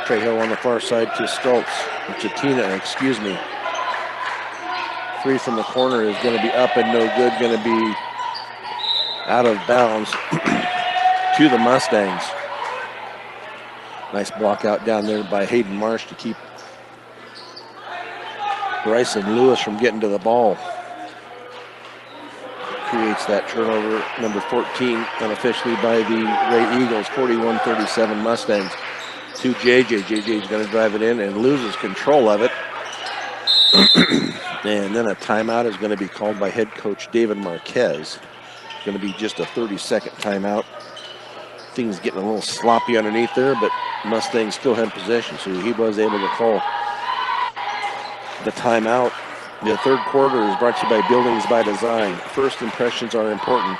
Trejo on the far side to Stoltz, or to Tina, excuse me. 3 from the corner is going to be up and no good, going to be out of bounds. to the Mustangs. Nice block out down there by Hayden Marsh to keep Bryson Lewis from getting to the ball. Creates that turnover, number 14, unofficially by the Wray Eagles, 41-37 Mustangs. To JJ. JJ's going to drive it in and loses control of it. And then a timeout is going to be called by head coach David Marquez. It's going to be just a 30-second timeout. Things getting a little sloppy underneath there, but Mustangs still had possession, so he was able to call the timeout. The third quarter is brought to you by Buildings by Design. First impressions are important.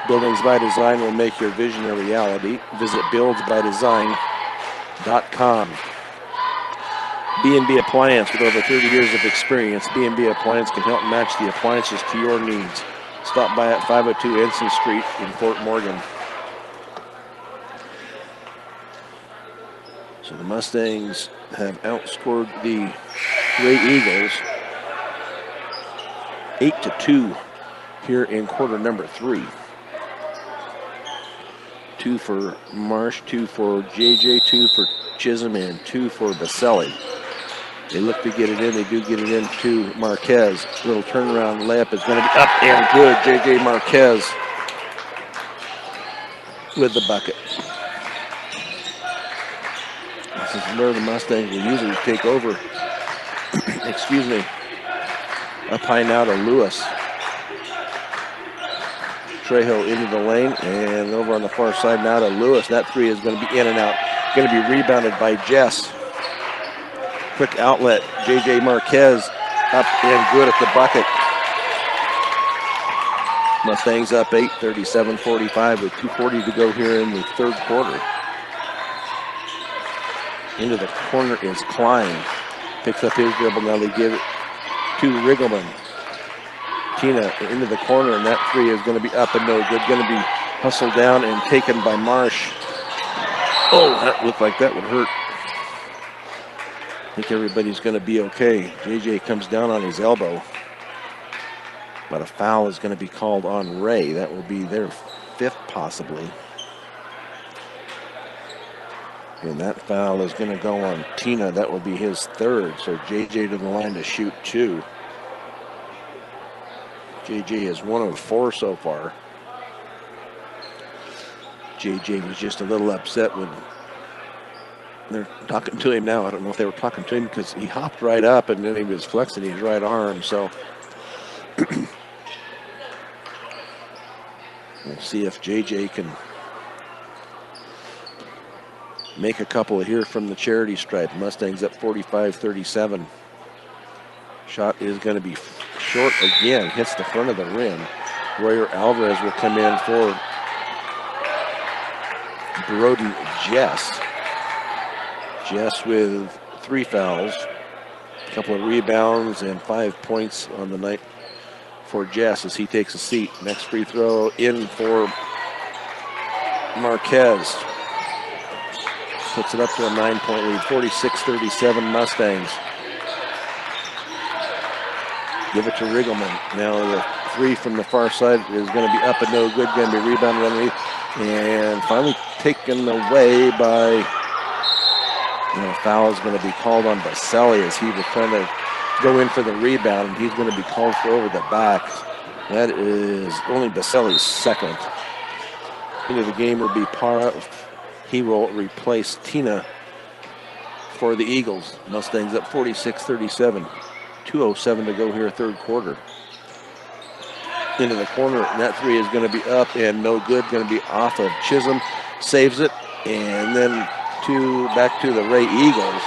Buildings by Design will make your vision a reality. Visit buildsbydesign.com. B&B Appliance, with over 30 years of experience, B&B Appliance can help match the appliances to your needs. Stop by at 502 Ensign Street in Fort Morgan. So the Mustangs have outscored the Wray Eagles 8-2 here in quarter number 3. 2 for Marsh, 2 for JJ, 2 for Chisholm, and 2 for Baselli. They look to get it in. They do get it in to Marquez. Little turnaround layup is going to be up and good. JJ Marquez with the bucket. This is where the Mustangs will usually take over. Excuse me. Up high now to Lewis. Trejo into the lane and over on the far side now to Lewis. That three is going to be in and out. Going to be rebounded by Jess. Quick outlet. JJ Marquez up and good at the bucket. Mustangs up 8, 37-45 with 2:40 to go here in the third quarter. Into the corner is Klein. Picks up his dribble. Now they give it to Riggleman. Tina into the corner, and that three is going to be up and no good. Going to be hustled down and taken by Marsh. Oh, that looked like that would hurt. I think everybody's going to be okay. JJ comes down on his elbow. But a foul is going to be called on Wray. That will be their 5th possibly. And that foul is going to go on Tina. That will be his 3rd. So JJ to the line to shoot 2. JJ is 1 of 4 so far. JJ was just a little upset when they're talking to him now. I don't know if they were talking to him because he hopped right up and then he was flexing his right arm. So we'll see if JJ can make a couple here from the charity stripe. Mustangs up 45-37. Shot is going to be short again. Hits the front of the rim. Royer Alvarez will come in for Brody Jess. Jess with 3 fouls, a couple of rebounds, and 5 points on the night for Jess as he takes a seat. Next free throw in for Marquez. Puts it up to a 9-point lead, 46-37 Mustangs. Give it to Riggleman. Now the 3 from the far side is going to be up and no good. Going to be rebounded underneath. And finally taken away by, foul is going to be called on Baselli as he was trying to go in for the rebound. And he's going to be called for over the back. That is only Baselli's 2nd. Into the game will be Para. He will replace Tina for the Eagles. Mustangs up 46-37. 2:07 to go here, 3rd quarter. Into the corner, and that 3 is going to be up and no good. Going to be off of Chisholm. Saves it, and then back to the Wray Eagles.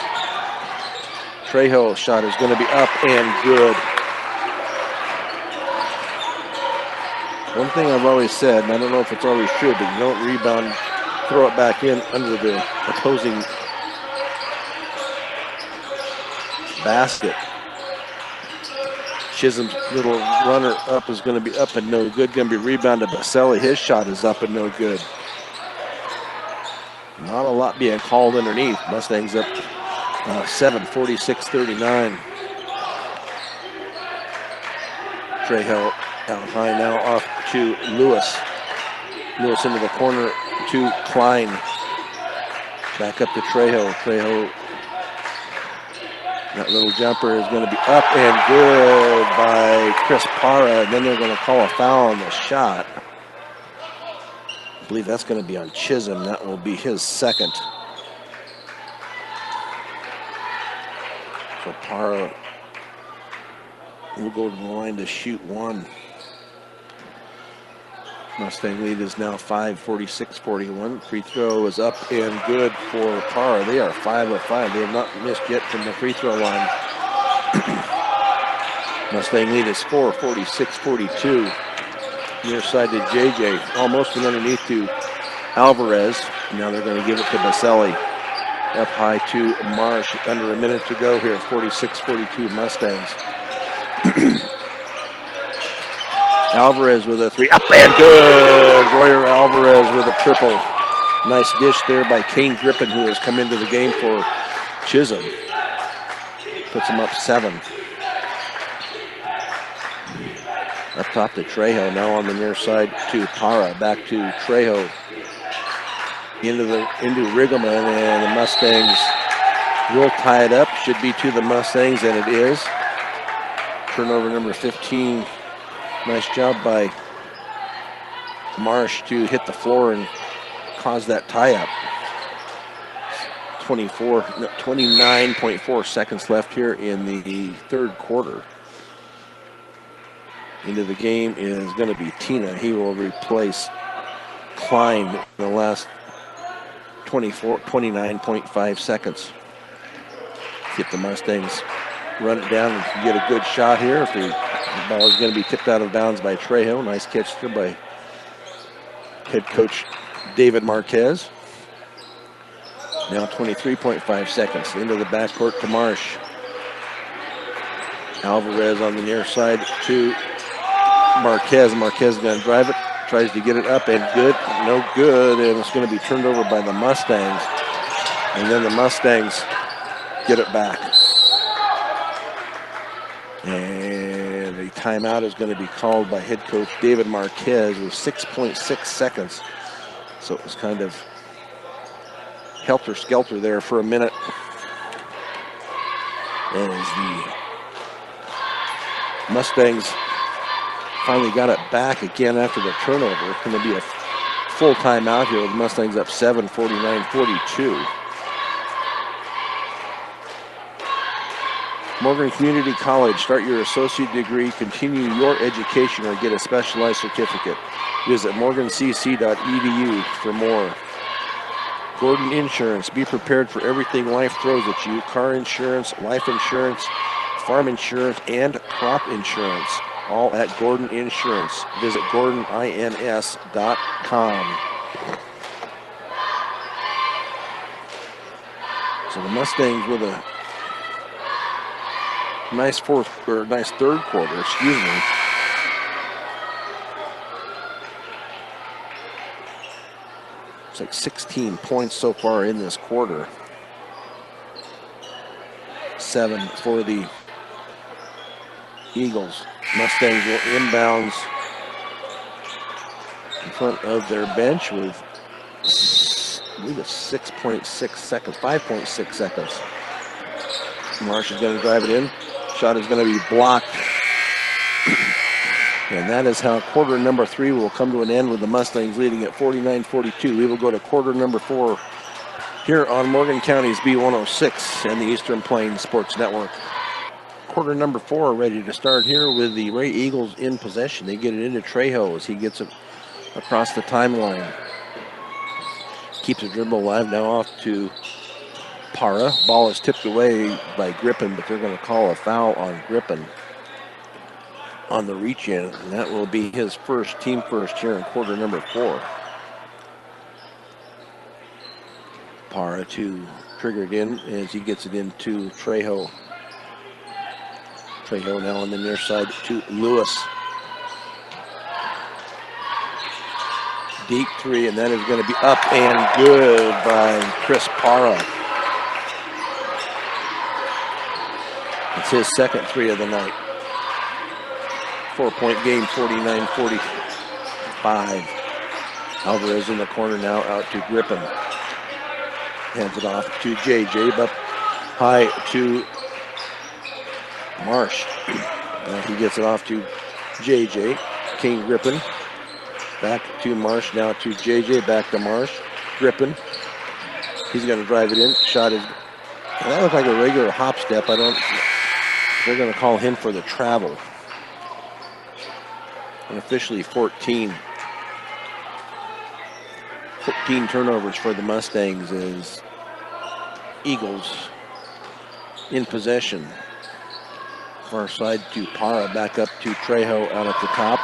Trejo's shot is going to be up and good. One thing I've always said, and I don't know if it's always true, but you don't rebound, throw it back in under the opposing basket. Chisholm's little runner up is going to be up and no good. Going to be rebounded by Baselli. His shot is up and no good. Not a lot being called underneath. Mustangs up 7, 46-39. Trejo out high now off to Lewis. Lewis into the corner to Klein. Back up to Trejo. Trejo, that little jumper is going to be up and good by Chris Parra. And then they're going to call a foul on the shot. I believe that's going to be on Chisholm. That will be his second. So Parra will go to the line to shoot one. Mustang lead is now 5, 46-41. Free throw is up and good for Parra. They are 5 of 5. They have not missed yet from the free throw line. Mustang lead is 4, 46-42. Near side to JJ. Almost went underneath to Alvarez. Now they're going to give it to Baselli. Up high to Marsh. Under a minute to go here. 46-42 Mustangs. Alvarez with a three, up and good! Royer Alvarez with a triple. Nice dish there by Kane Griffin, who has come into the game for Chisholm. Puts him up 7. Up top to Trejo, now on the near side to Parra. Back to Trejo. Into Riggleman, and the Mustangs will tie it up. Should be to the Mustangs, and it is. Turnover number 15. Nice job by Marsh to hit the floor and cause that tie-up. 29.4 seconds left here in the third quarter. Into the game is going to be Tina. He will replace Klein in the last 29.5 seconds. See if the Mustangs run it down and get a good shot here. If the ball is going to be tipped out of bounds by Trejo. Nice catch there by head coach David Marquez. Now 23.5 seconds into the backcourt to Marsh. Alvarez on the near side to Marquez. Marquez is going to drive it. Tries to get it up and good. No good. And it's going to be turned over by the Mustangs. And then the Mustangs get it back. And a timeout is going to be called by head coach David Marquez with 6.6 seconds. So it was kind of helter-skelter there for a minute. And as the Mustangs finally got it back again after the turnover, it's going to be a full timeout here with the Mustangs up 7, 49-42. Morgan Community College. Start your associate degree, continue your education, or get a specialized certificate. Visit morgancc.edu for more. Gordon Insurance. Be prepared for everything life throws at you. Car insurance, life insurance, farm insurance, and crop insurance. All at Gordon Insurance. Visit GordonINS.com. So the Mustangs with a nice third quarter, excuse me. It's like 16 points so far in this quarter. 7 for the Eagles. Mustangs will inbounds in front of their bench with, I believe it's 6.6 seconds, 5.6 seconds. Marsh is going to drive it in. Shot is going to be blocked. And that is how quarter number 3 will come to an end with the Mustangs leading at 49-42. We will go to quarter number 4 here on Morgan County's B106 and the Eastern Plains Sports Network. Quarter number 4 ready to start here with the Wray Eagles in possession. They get it into Trejo as he gets it across the timeline. Keeps the dribble alive, now off to Parra. Ball is tipped away by Griffin, but they're going to call a foul on Griffin on the reach in, and that will be his team first here in quarter number 4. Parra to trigger it in as he gets it into Trejo. Trejo now on the near side to Lewis. Deep 3, and that is going to be up and good by Chris Parra. It's his second 3 of the night. 4-point game, 49-45. Alvarez in the corner now, out to Griffin. Hands it off to JJ, but high to Marsh. He gets it off to JJ. King Griffin. Back to Marsh, now to JJ, back to Marsh. Griffin. He's going to drive it in. Shot is, that looked like a regular hop step. They're going to call him for the travel. And officially 14 turnovers for the Mustangs as Eagles in possession. Far side to Parra, back up to Trejo out at the top.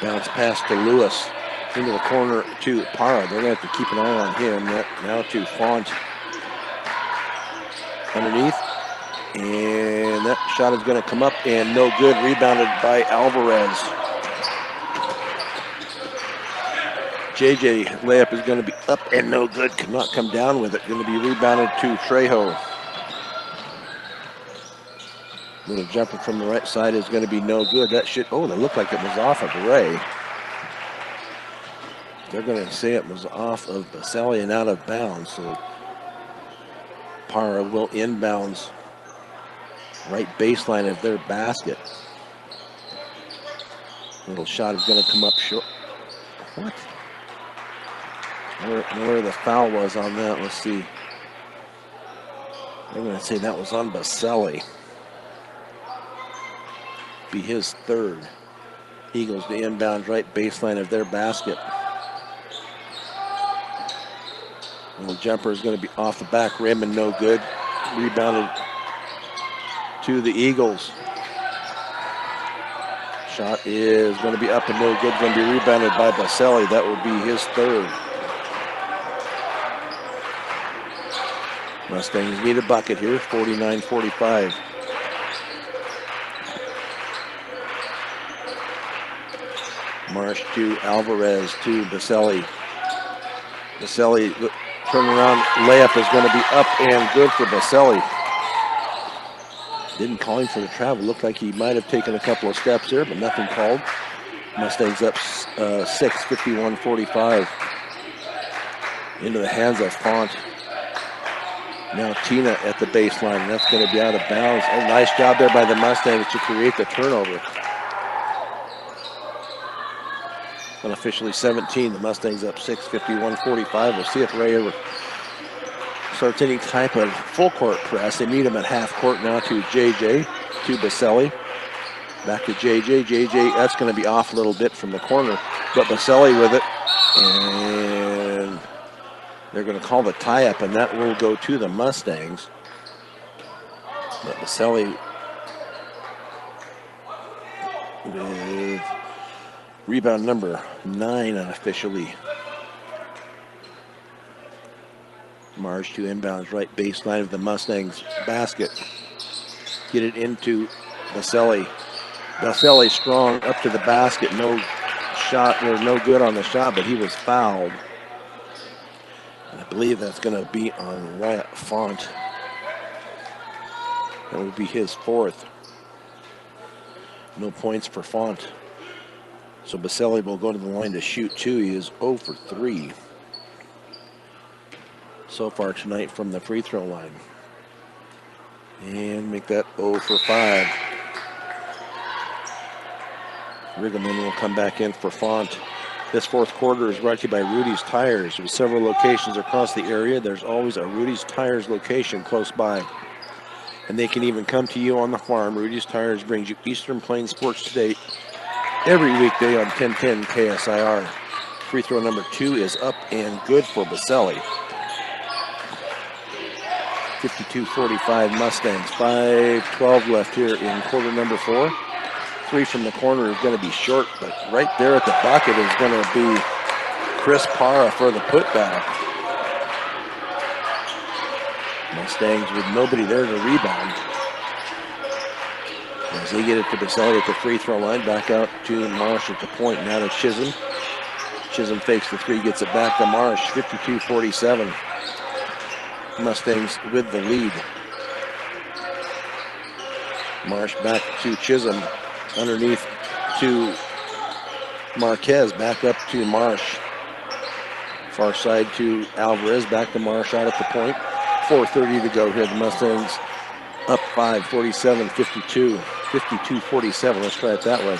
Bounce pass to Lewis. Into the corner to Parra. They're going to have to keep an eye on him. Now to Font. Underneath. And that shot is going to come up and no good. Rebounded by Alvarez. JJ layup is going to be up and no good. Cannot come down with it. Going to be rebounded to Trejo. Little jumper from the right side is going to be no good. That shit, oh, that looked like it was off of Wray. They're going to say it was off of Baselli and out of bounds. So Parra will inbounds right baseline of their basket. Little shot is going to come up short. What? Where the foul was on that, let's see. I'm going to say that was on Baselli. Be his third. Eagles to inbound right baseline of their basket. And the jumper is going to be off the back rim and no good. Rebounded to the Eagles. Shot is going to be up and no good. Going to be rebounded by Baselli. That will be his third. Mustangs need a bucket here. 49-45. Marsh to Alvarez to Baselli. Baselli turnaround layup is going to be up and good for Baselli. Didn't call him for the travel. Looked like he might have taken a couple of steps there, but nothing called. Mustangs up 6, 51-45. Into the hands of Font. Now Tina at the baseline. That's going to be out of bounds. Oh, nice job there by the Mustangs to create the turnover. Unofficially 17. The Mustangs up 6, 51-45. We'll see if Wray ever starts any type of full court press. They meet him at half court now to JJ, to Baselli. Back to JJ. JJ, that's going to be off a little bit from the corner, but Baselli with it. And they're going to call the tie-up, and that will go to the Mustangs. But Baselli with rebound number 9 unofficially. Marsh to inbounds right baseline of the Mustangs basket. Get it into Baselli. Baselli strong up to the basket. No shot, or no good on the shot, but he was fouled. And I believe that's going to be on Wyatt Font. That would be his 4th. No points for Font. So Baselli will go to the line to shoot 2. He is 0 for 3 so far tonight from the free throw line. And make that 0 for 5. Riggleman will come back in for Font. This 4th quarter is brought to you by Rudy's Tires. With several locations across the area, there's always a Rudy's Tires location close by. And they can even come to you on the farm. Rudy's Tires brings you Eastern Plains Sports Today every weekday on 1010 KSIR. Free throw number 2 is up and good for Baselli. 52-45 Mustangs. 5:12 left here in quarter number 4. 3 from the corner is going to be short, but right there at the bucket is going to be Chris Parra for the putback. Mustangs with nobody there to rebound. As they get it to Baselli at the free throw line, back out to Marsh at the point, now to Chisholm. Chisholm fakes the 3, gets it back to Marsh, 52-47. Mustangs with the lead. Marsh back to Chisholm, underneath to Marquez back up to Marsh. Far side to Alvarez, back to Marsh out at the point. 4:30 to go here. The Mustangs up 5, 47-52. 52-47, let's try it that way.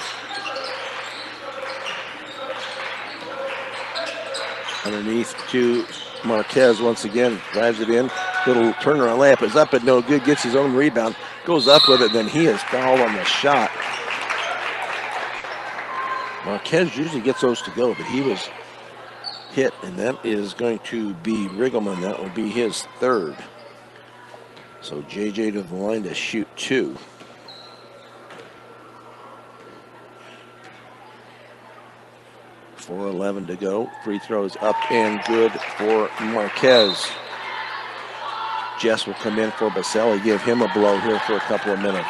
Underneath to Marquez once again, drives it in. Little turnaround layup is up but no good, gets his own rebound, goes up with it, then he is fouled on the shot. Marquez usually gets those to go, but he was hit, and that is going to be Riggleman. That will be his third. So JJ to the line to shoot 2. .4:11 to go. Free throws up and good for Marquez. Jess will come in for Baselli, give him a blow here for a couple of minutes.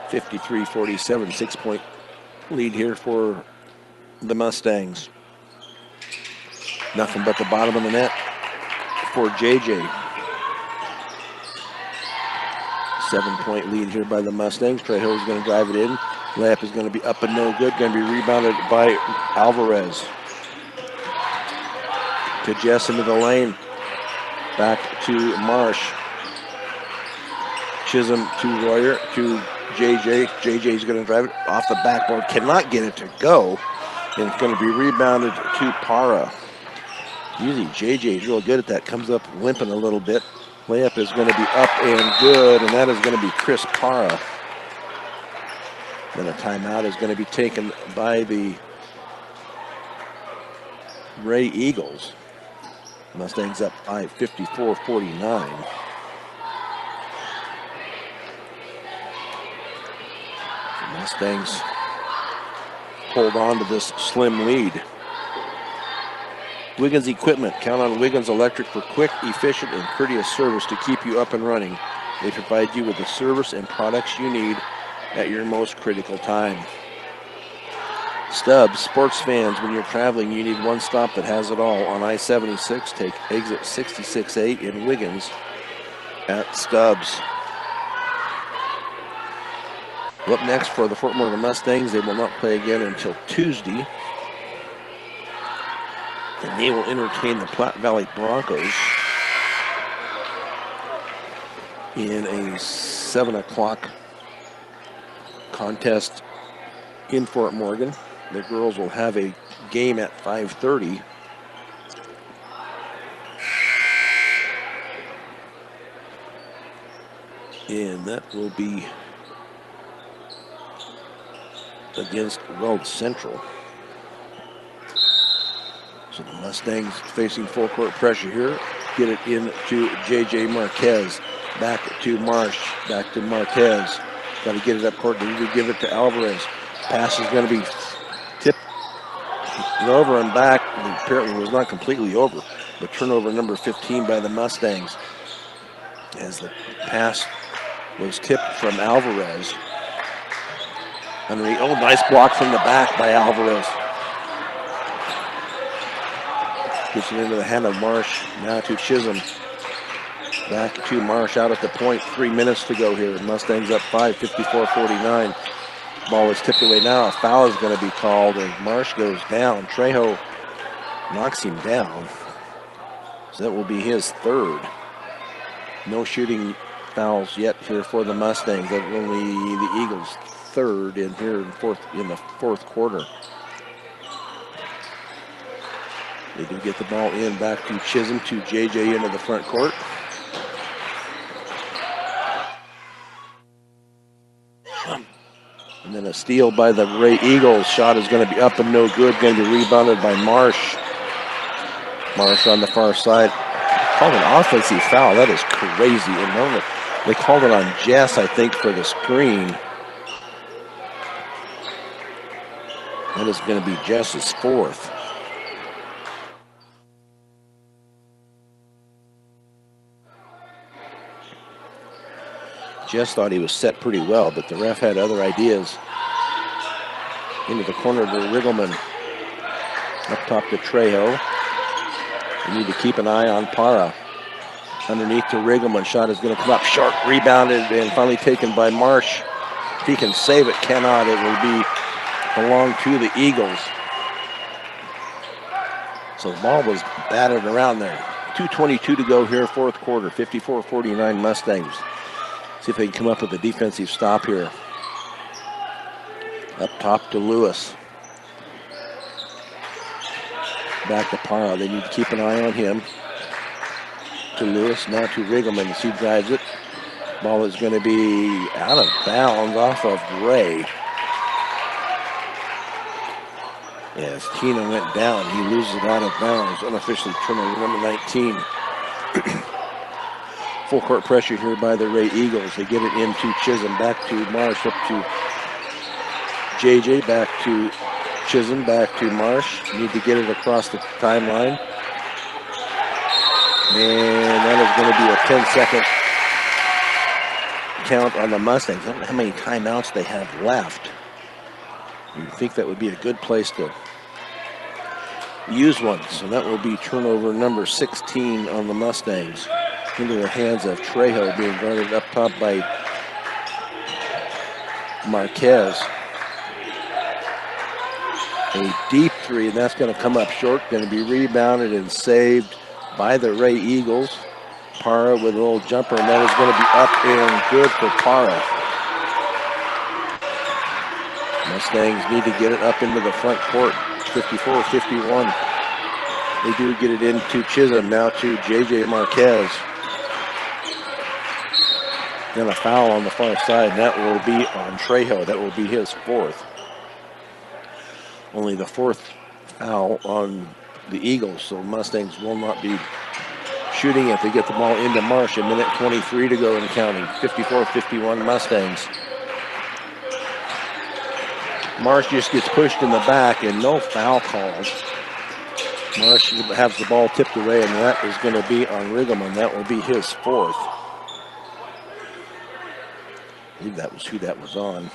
53-47, 6-point lead here for the Mustangs. Nothing but the bottom of the net for JJ. 7-point lead here by the Mustangs. Trejo is going to drive it in. Layup is going to be up and no good. Going to be rebounded by Alvarez. To Jess into the lane. Back to Marsh. Chisholm to Royer to JJ. JJ's going to drive it off the backboard. Cannot get it to go. And it's going to be rebounded to Para. Usually JJ's real good at that. Comes up limping a little bit. Layup is going to be up and good, and that is going to be Chris Para. Then a timeout is going to be taken by the Wray Eagles. Mustangs up 5, 54-49. The Mustangs hold on to this slim lead. Wiggins Equipment. Count on Wiggins Electric for quick, efficient, and courteous service to keep you up and running. They provide you with the service and products you need at your most critical time. Stubbs, sports fans, when you're traveling, you need one stop that has it all. On I-76, take exit 66A in Wiggins at Stubbs. Up next for the Fort Morgan Mustangs, they will not play again until Tuesday. And they will entertain the Platte Valley Broncos in a 7 o'clock contest in Fort Morgan. The girls will have a game at 5:30. And that will be against Weld Central. So the Mustangs facing full court pressure here. Get it into JJ Marquez. Back to Marsh. Back to Marquez. Got to get it up court. Need to give it to Alvarez. Pass is going to be tipped over and back. Apparently was not completely over. But turnover number 15 by the Mustangs. As the pass was tipped from Alvarez. Oh, nice block from the back by Alvarez. Gets it into the hand of Marsh. Now to Chisholm. Back to Marsh out at the point. 3 minutes to go here. Mustangs up 5, 54-49. Ball is tipped away now. A foul is going to be called, and Marsh goes down. Trejo knocks him down. So that will be his third. No shooting fouls yet here for the Mustangs. That only the Eagles' third in here in the fourth quarter. They do get the ball in back to Chisholm, to JJ into the front court. And then a steal by the Wray Eagles. Shot is going to be up and no good. Going to be rebounded by Marsh. Marsh on the far side. Called an offensive foul. That is crazy. And they called it on Jess, I think, for the screen. That is going to be Jess's fourth. Jess thought he was set pretty well, but the ref had other ideas. Into the corner to Riggleman. Up top to Trejo. You need to keep an eye on Para. Underneath to Riggleman. Shot is going to come up short. Rebounded and finally taken by Marsh. If he can save it, cannot. It will belong to the Eagles. So the ball was batted around there. 2:22 to go here, fourth quarter. 54-49 Mustangs. See if they can come up with a defensive stop here. Up top to Lewis. Back to Parra. They need to keep an eye on him. To Lewis, now to Riggleman as he drives it. Ball is going to be out of bounds off of Wray. Yes, Tina went down. He loses it out of bounds. Unofficially turnover number 19. Full court pressure here by the Wray Eagles. They get it into Chisholm, back to Marsh, up to JJ, back to Chisholm, back to Marsh. Need to get it across the timeline. And that is going to be a 10-second count on the Mustangs. I don't know how many timeouts they have left. You think that would be a good place to use one. So that will be turnover number 16 on the Mustangs. Into the hands of Trejo, being guarded up top by Marquez. A deep three, and that's going to come up short. Going to be rebounded and saved by the Wray Eagles. Parra with a little jumper, and that is going to be up and good for Parra. Mustangs need to get it up into the front court. 54-51. They do get it into Chisholm, now to JJ Marquez. Then a foul on the far side, and that will be on Trejo. That will be his fourth. Only the fourth foul on the Eagles, so Mustangs will not be shooting if they get the ball into Marsh. A minute 23 to go and counting. 54-51 Mustangs. Marsh just gets pushed in the back and no foul calls. Marsh has the ball tipped away, and that is going to be on Riggleman. That will be his fourth. I believe that was who that was on.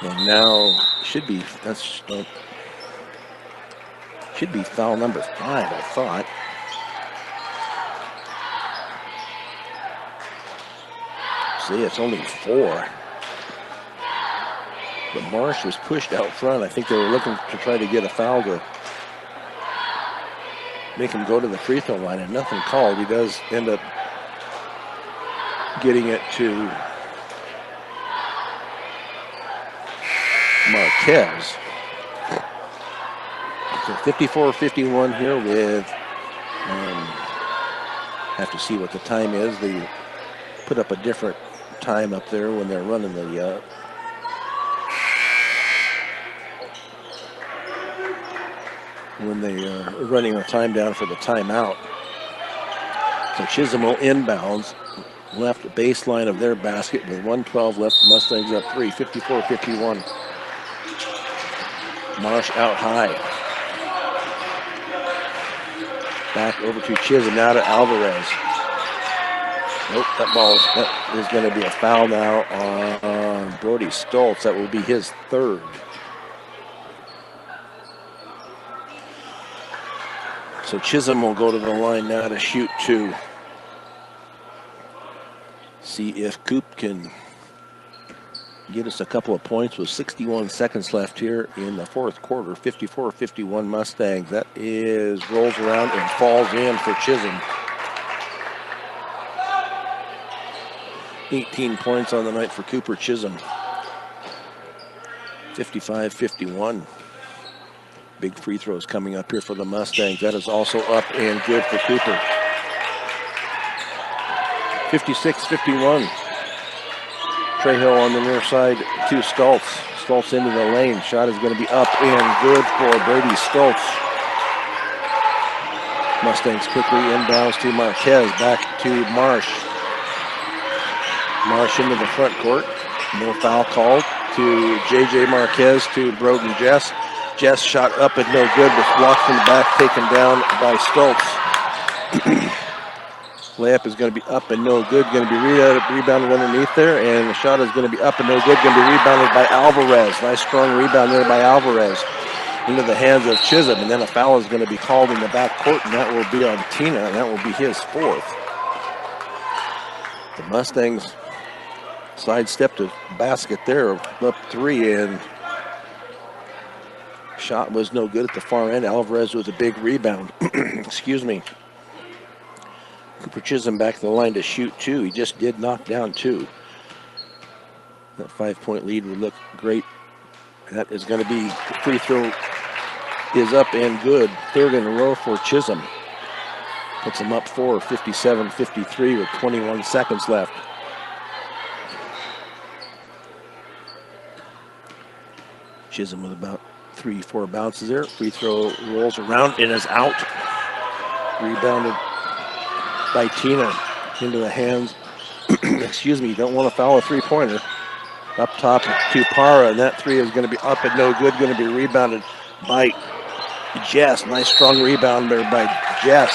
And now should be foul number 5, I thought. See, it's only 4. But Marsh was pushed out front. I think they were looking to try to get a foul to make him go to the free throw line, and nothing called. He does end up getting it to Marquez. So 54-51 here with, have to see what the time is. They put up a different time up there when they're running the when they are running the time down for the timeout. So Chisholm will inbounds, left baseline of their basket with 1:12 left. Mustangs up 3, 54-51. Marsh out high. Back over to Chisholm, now to Alvarez. Nope, that is going to be a foul now on Brody Stoltz. That will be his third. So Chisholm will go to the line now to shoot 2. See if Coop can get us a couple of points with 61 seconds left here in the fourth quarter. 54-51 Mustangs. That rolls around and falls in for Chisholm. 18 points on the night for Cooper Chisholm. 55-51. Big free throws coming up here for the Mustangs. That is also up and good for Cooper. 56-51. Trejo on the near side to Stoltz. Stoltz into the lane. Shot is going to be up and good for Brady Stoltz. Mustangs quickly inbounds to Marquez. Back to Marsh. Marsh into the front court. No foul called to J.J. Marquez to Broden Jess. Jess shot up and no good, was blocked from the back, taken down by Stoltz. Layup is going to be up and no good, going to be rebounded underneath there, and the shot is going to be up and no good, going to be rebounded by Alvarez. Nice strong rebound there by Alvarez into the hands of Chisholm, and then a foul is going to be called in the back court, and that will be on Tina, and that will be his fourth. The Mustangs sidestepped a basket there, up 3, and shot was no good at the far end. Alvarez with a big rebound. Excuse me. Cooper Chisholm back to the line to shoot 2. He just did knock down 2. That 5-point lead would look great. That is going to be, free throw is up and good. Third in a row for Chisholm. Puts him up 4, 57-53 with 21 seconds left. Chisholm with about 3-4 bounces there. Free throw rolls around and is out. Rebounded by Tina into the hands. Excuse me, don't want to foul a three-pointer. Up top to Para, and that 3 is going to be up and no good. Going to be rebounded by Jess. Nice strong rebound there by Jess.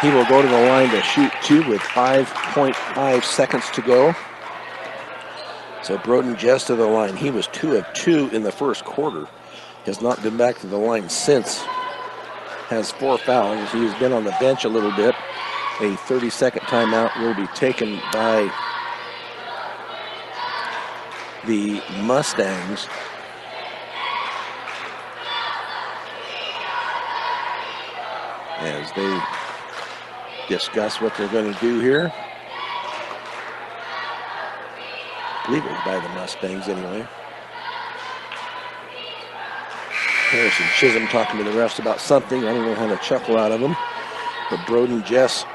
He will go to the line to shoot 2 with 5.5 seconds to go. So Broden Jess to the line. He was 2 of 2 in the first quarter. Has not been back to the line since. Has 4 fouls. He's been on the bench a little bit. A 30-second timeout will be taken by the Mustangs. As they discuss what they're going to do here. I believe it was by the Mustangs anyway. Harrison Chisholm talking to the refs about something. I don't know how to chuckle out of them. But Broden Jess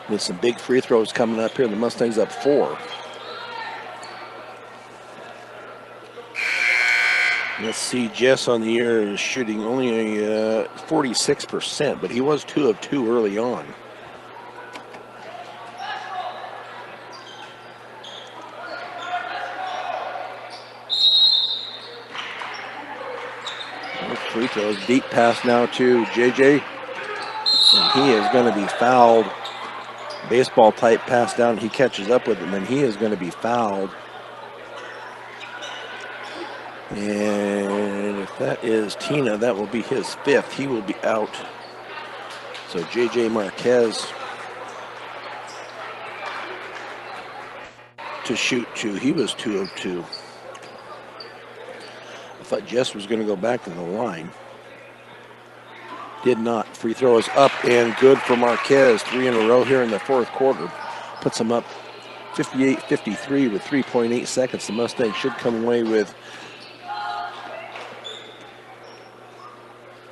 with some big free throws coming up here. The Mustangs up 4. Let's see, Jess on the year is shooting only a 46%, but he was 2 of 2 early on. Free throws, deep pass now to JJ. And he is going to be fouled. Baseball type pass down, he catches up with him, and he is going to be fouled. And if that is Tina, that will be his 5th. He will be out. So JJ Marquez to shoot 2. He was 2 of 2. I thought Jess was going to go back to the line. Did not. Free throw is up and good for Marquez. 3 in a row here in the fourth quarter. Puts him up 58-53 with 3.8 seconds. The Mustangs should come away with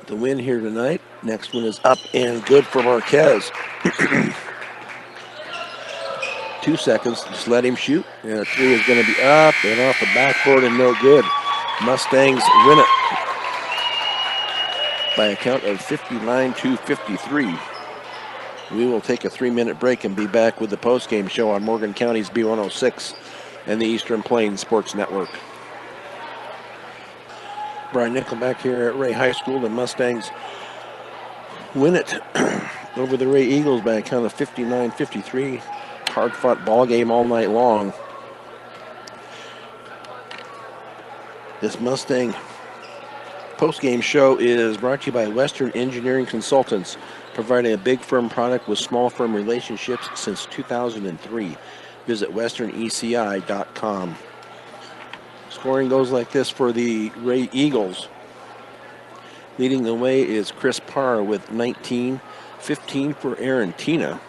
the win here tonight. Next one is up and good for Marquez. 2 seconds. Just let him shoot. And a 3 is going to be up and off the backboard and no good. Mustangs win it by a count of 59-53. We will take a 3-minute break and be back with the postgame show on Morgan County's B106 and the Eastern Plains Sports Network. Brian Nickelback here at Wray High School. The Mustangs win it over the Wray Eagles by a count of 59-53. Hard-fought ball game all night long. This Mustang postgame show is brought to you by Western Engineering Consultants, providing a big firm product with small firm relationships since 2003. Visit westerneci.com. Scoring goes like this for the Wray Eagles. Leading the way is Chris Parr with 19, 15 for Aaron Tina.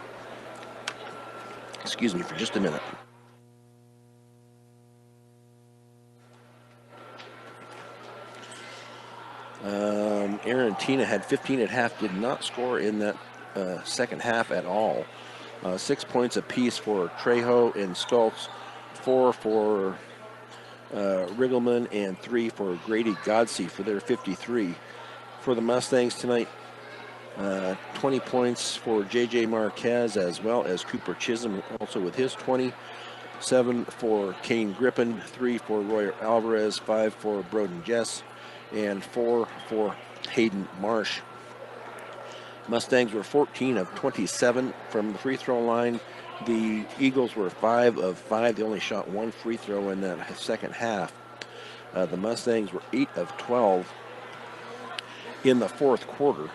Excuse me for just a minute. Aaron Tina had 15 at half, did not score in that second half at all. 6 points apiece for Trejo and Stoltz, 4 for Riggleman, and 3 for Grady Godsey for their 53. For the Mustangs tonight, 20 points for J.J. Marquez as well as Cooper Chisholm, also with his 20. 7 for Kane Griffin, 3 for Roy Alvarez, 5 for Broden Jess, and 4 for Hayden Marsh. Mustangs were 14 of 27 from the free throw line. The Eagles were 5 of 5. They only shot 1 free throw in that second half. The Mustangs were 8 of 12 in the fourth quarter.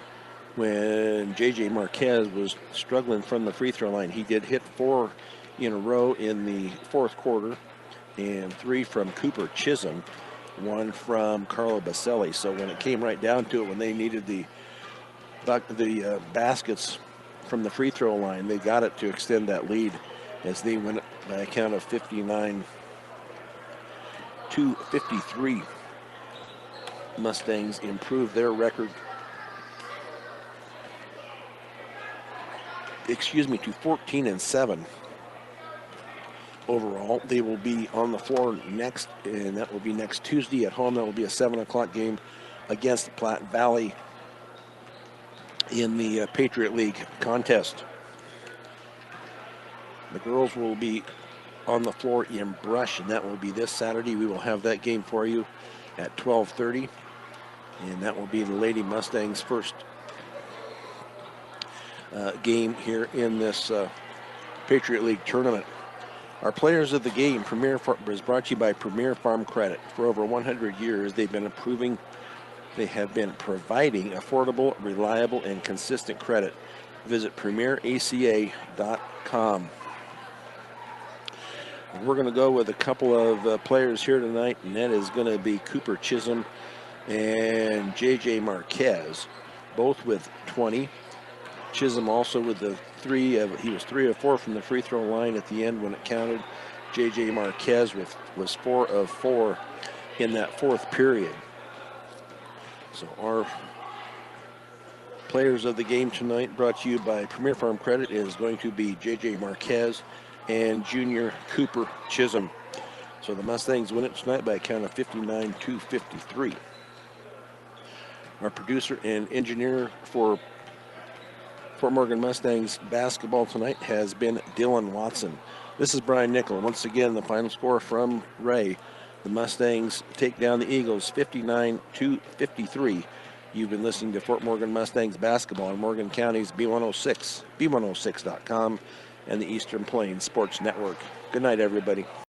When J.J. Marquez was struggling from the free throw line, he did hit 4 in a row in the fourth quarter, and 3 from Cooper Chisholm, 1 from Carlo Baselli. So when it came right down to it, when they needed the baskets from the free throw line, they got it to extend that lead as they win it by a count of 59-53. Mustangs improved their record, to 14-7 overall. They will be on the floor next, and that will be next Tuesday at home. That will be a 7 o'clock game against Platte Valley in the Patriot League contest. The girls will be on the floor in Brush, and that will be this Saturday. We will have that game for you at 12:30, and that will be the Lady Mustangs' first game here in this Patriot League tournament. Our players of the game is brought to you by Premier Farm Credit. For over 100 years, they have been providing affordable, reliable, and consistent credit. Visit premieraca.com. We're going to go with a couple of players here tonight, and that is going to be Cooper Chisholm and J.J. Marquez, both with 20. Chisholm also with the he was 3 of 4 from the free throw line at the end when it counted. J.J. Marquez was 4 of 4 in that fourth period. So our players of the game tonight, brought to you by Premier Farm Credit, is going to be J.J. Marquez and junior Cooper Chisholm. So the Mustangs win it tonight by a count of 59-53. Our producer and engineer for Fort Morgan Mustangs basketball tonight has been Dylan Watson. This is Brian Nickel. Once again, the final score from Wray. The Mustangs take down the Eagles 59-53. You've been listening to Fort Morgan Mustangs basketball on Morgan County's B106, B106.com, and the Eastern Plains Sports Network. Good night, everybody.